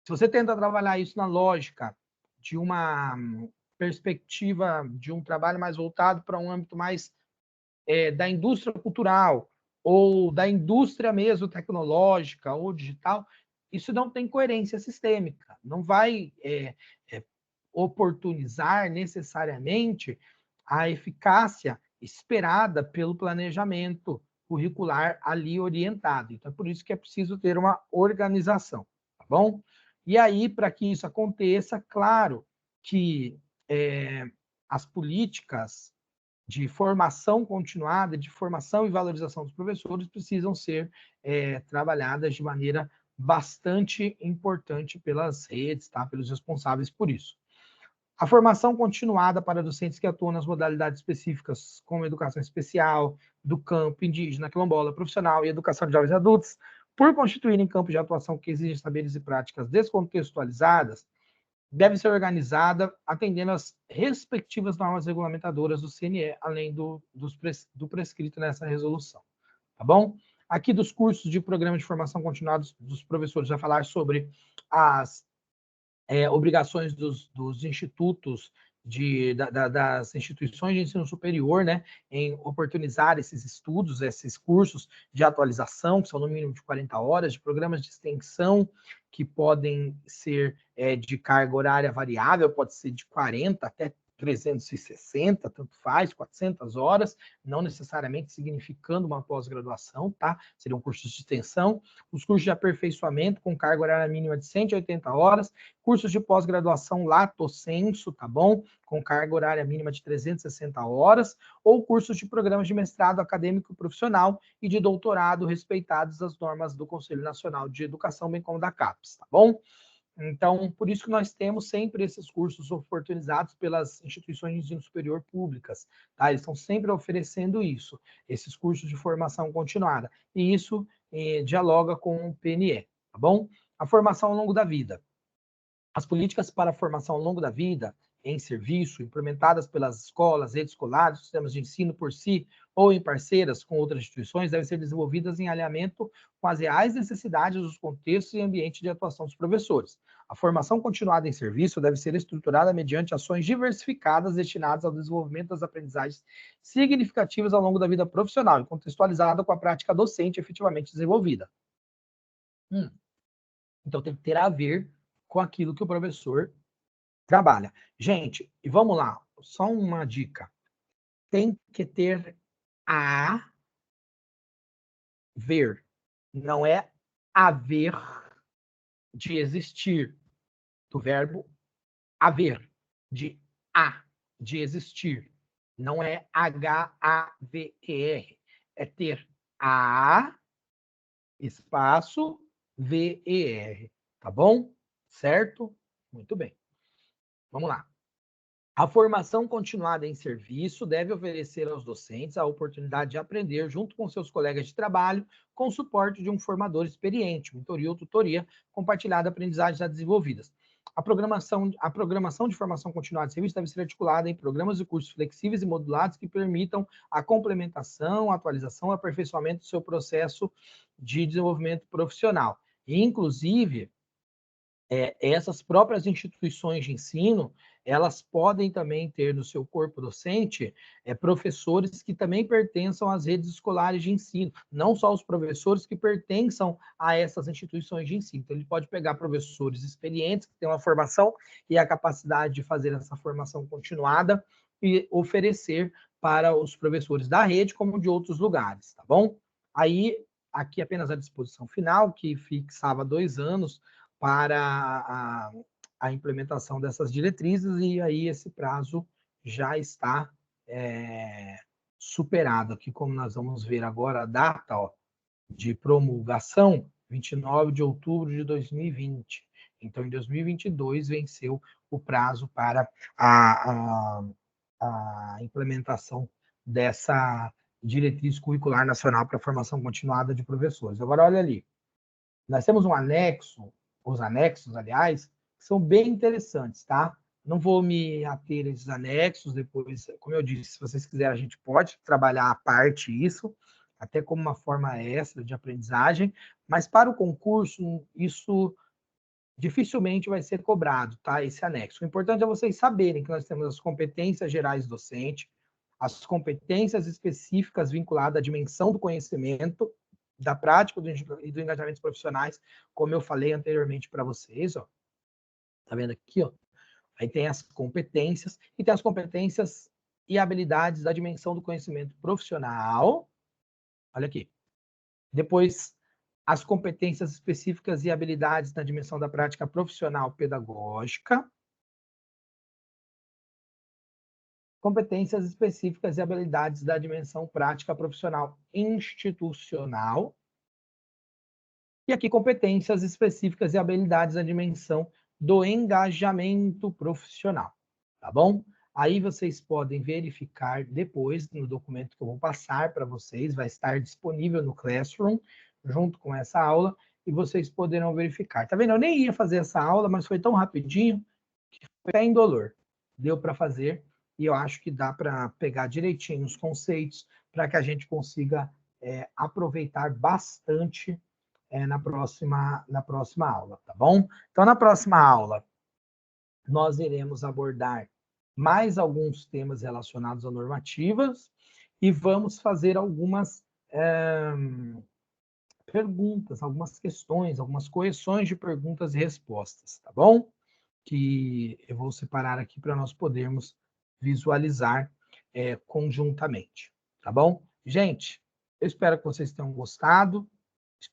Se você tenta trabalhar isso na lógica de uma perspectiva de um trabalho mais voltado para um âmbito mais da indústria cultural ou da indústria mesmo tecnológica ou digital, isso não tem coerência sistêmica, não vai oportunizar necessariamente a eficácia esperada pelo planejamento curricular ali orientado. Então, é por isso que é preciso ter uma organização, tá bom? E aí, para que isso aconteça, claro que as políticas de formação continuada, de formação e valorização dos professores precisam ser trabalhadas de maneira bastante importante pelas redes, tá? Pelos responsáveis por isso. A formação continuada para docentes que atuam nas modalidades específicas, como educação especial, do campo, indígena, quilombola, profissional e educação de jovens e adultos, por constituírem campos de atuação que exigem saberes e práticas descontextualizadas, deve ser organizada atendendo às respectivas normas regulamentadoras do CNE, além do prescrito nessa resolução. Tá bom? Aqui dos cursos de programa de formação continuada dos professores, vai falar sobre as obrigações dos institutos, das instituições de ensino superior, né, em oportunizar esses estudos, esses cursos de atualização, que são no mínimo de 40 horas, de programas de extensão, que podem ser de carga horária variável, pode ser de 40 até 360, tanto faz, 400 horas, não necessariamente significando uma pós-graduação, tá? Seriam cursos de extensão. Os cursos de aperfeiçoamento com carga horária mínima de 180 horas, cursos de pós-graduação lato sensu, tá bom? Com carga horária mínima de 360 horas, ou cursos de programas de mestrado acadêmico profissional e de doutorado respeitados as normas do Conselho Nacional de Educação, bem como da CAPES, tá bom? Então, por isso que nós temos sempre esses cursos oportunizados pelas instituições de ensino superior públicas, tá? Eles estão sempre oferecendo isso, esses cursos de formação continuada. E isso dialoga com o PNE, tá bom? A formação ao longo da vida. As políticas para a formação ao longo da vida em serviço, implementadas pelas escolas, redes escolares, sistemas de ensino por si ou em parceiras com outras instituições, devem ser desenvolvidas em alinhamento com as reais necessidades dos contextos e ambiente de atuação dos professores. A formação continuada em serviço deve ser estruturada mediante ações diversificadas destinadas ao desenvolvimento das aprendizagens significativas ao longo da vida profissional e contextualizada com a prática docente efetivamente desenvolvida. Então, tem que ter a ver com aquilo que o professor trabalha. Gente, e vamos lá, só uma dica. Tem que ter a ver, não é haver de existir, do verbo haver, de existir. Não é H-A-V-E-R, é ter a espaço V-E-R, tá bom? Certo? Muito bem. Vamos lá. A formação continuada em serviço deve oferecer aos docentes a oportunidade de aprender junto com seus colegas de trabalho, com o suporte de um formador experiente, mentoria ou tutoria, compartilhada aprendizagens já desenvolvidas. A programação de formação continuada de serviço deve ser articulada em programas de cursos flexíveis e modulados que permitam a complementação, a atualização e aperfeiçoamento do seu processo de desenvolvimento profissional. E, inclusive, essas próprias instituições de ensino, elas podem também ter no seu corpo docente professores que também pertençam às redes escolares de ensino, não só os professores que pertençam a essas instituições de ensino. Então, ele pode pegar professores experientes, que têm uma formação e a capacidade de fazer essa formação continuada e oferecer para os professores da rede, como de outros lugares, tá bom? Aí, aqui apenas a disposição final, que fixava 2 anos, para a implementação dessas diretrizes, e aí esse prazo já está superado. Aqui, como nós vamos ver agora, a data de promulgação, 29 de outubro de 2020. Então, em 2022, venceu o prazo para a implementação dessa diretriz curricular nacional para a formação continuada de professores. Agora, olha ali, nós temos um anexo, os anexos, aliás, que são bem interessantes, tá? Não vou me ater a esses anexos, depois, como eu disse, se vocês quiserem, a gente pode trabalhar à parte isso, até como uma forma extra de aprendizagem, mas para o concurso, isso dificilmente vai ser cobrado, tá? Esse anexo. O importante é vocês saberem que nós temos as competências gerais docente, as competências específicas vinculadas à dimensão do conhecimento, da prática e do engajamento profissionais, como eu falei anteriormente para vocês, ó. Tá vendo aqui, ó? Aí tem as competências, e tem as competências e habilidades da dimensão do conhecimento profissional. Olha aqui. Depois, as competências específicas e habilidades na dimensão da prática profissional pedagógica. Competências específicas e habilidades da dimensão prática profissional institucional. E aqui, competências específicas e habilidades na dimensão do engajamento profissional, tá bom? Aí vocês podem verificar depois no documento que eu vou passar para vocês, vai estar disponível no Classroom, junto com essa aula, e vocês poderão verificar. Tá vendo? Eu nem ia fazer essa aula, mas foi tão rapidinho que foi até indolor. Deu para fazer, e eu acho que dá para pegar direitinho os conceitos para que a gente consiga aproveitar bastante na próxima aula, tá bom? Então, na próxima aula, nós iremos abordar mais alguns temas relacionados a normativas e vamos fazer algumas perguntas, algumas questões, algumas correções de perguntas e respostas, tá bom? Que eu vou separar aqui para nós podermos visualizar conjuntamente, tá bom? Gente, eu espero que vocês tenham gostado.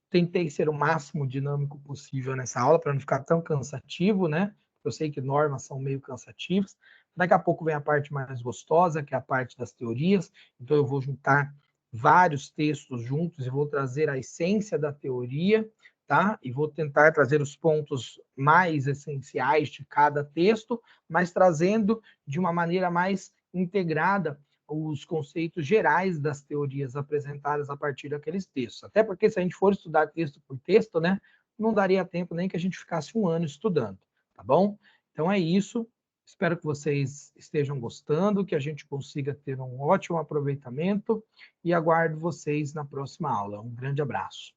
Tentei ser o máximo dinâmico possível nessa aula para não ficar tão cansativo, né? Eu sei que normas são meio cansativas. Daqui a pouco vem a parte mais gostosa, que é a parte das teorias. Então eu vou juntar vários textos juntos e vou trazer a essência da teoria, tá? E vou tentar trazer os pontos mais essenciais de cada texto, mas trazendo de uma maneira mais integrada os conceitos gerais das teorias apresentadas a partir daqueles textos. Até porque, se a gente for estudar texto por texto, né, não daria tempo nem que a gente ficasse um ano estudando, tá bom? Então é isso. Espero que vocês estejam gostando, que a gente consiga ter um ótimo aproveitamento e aguardo vocês na próxima aula. Um grande abraço.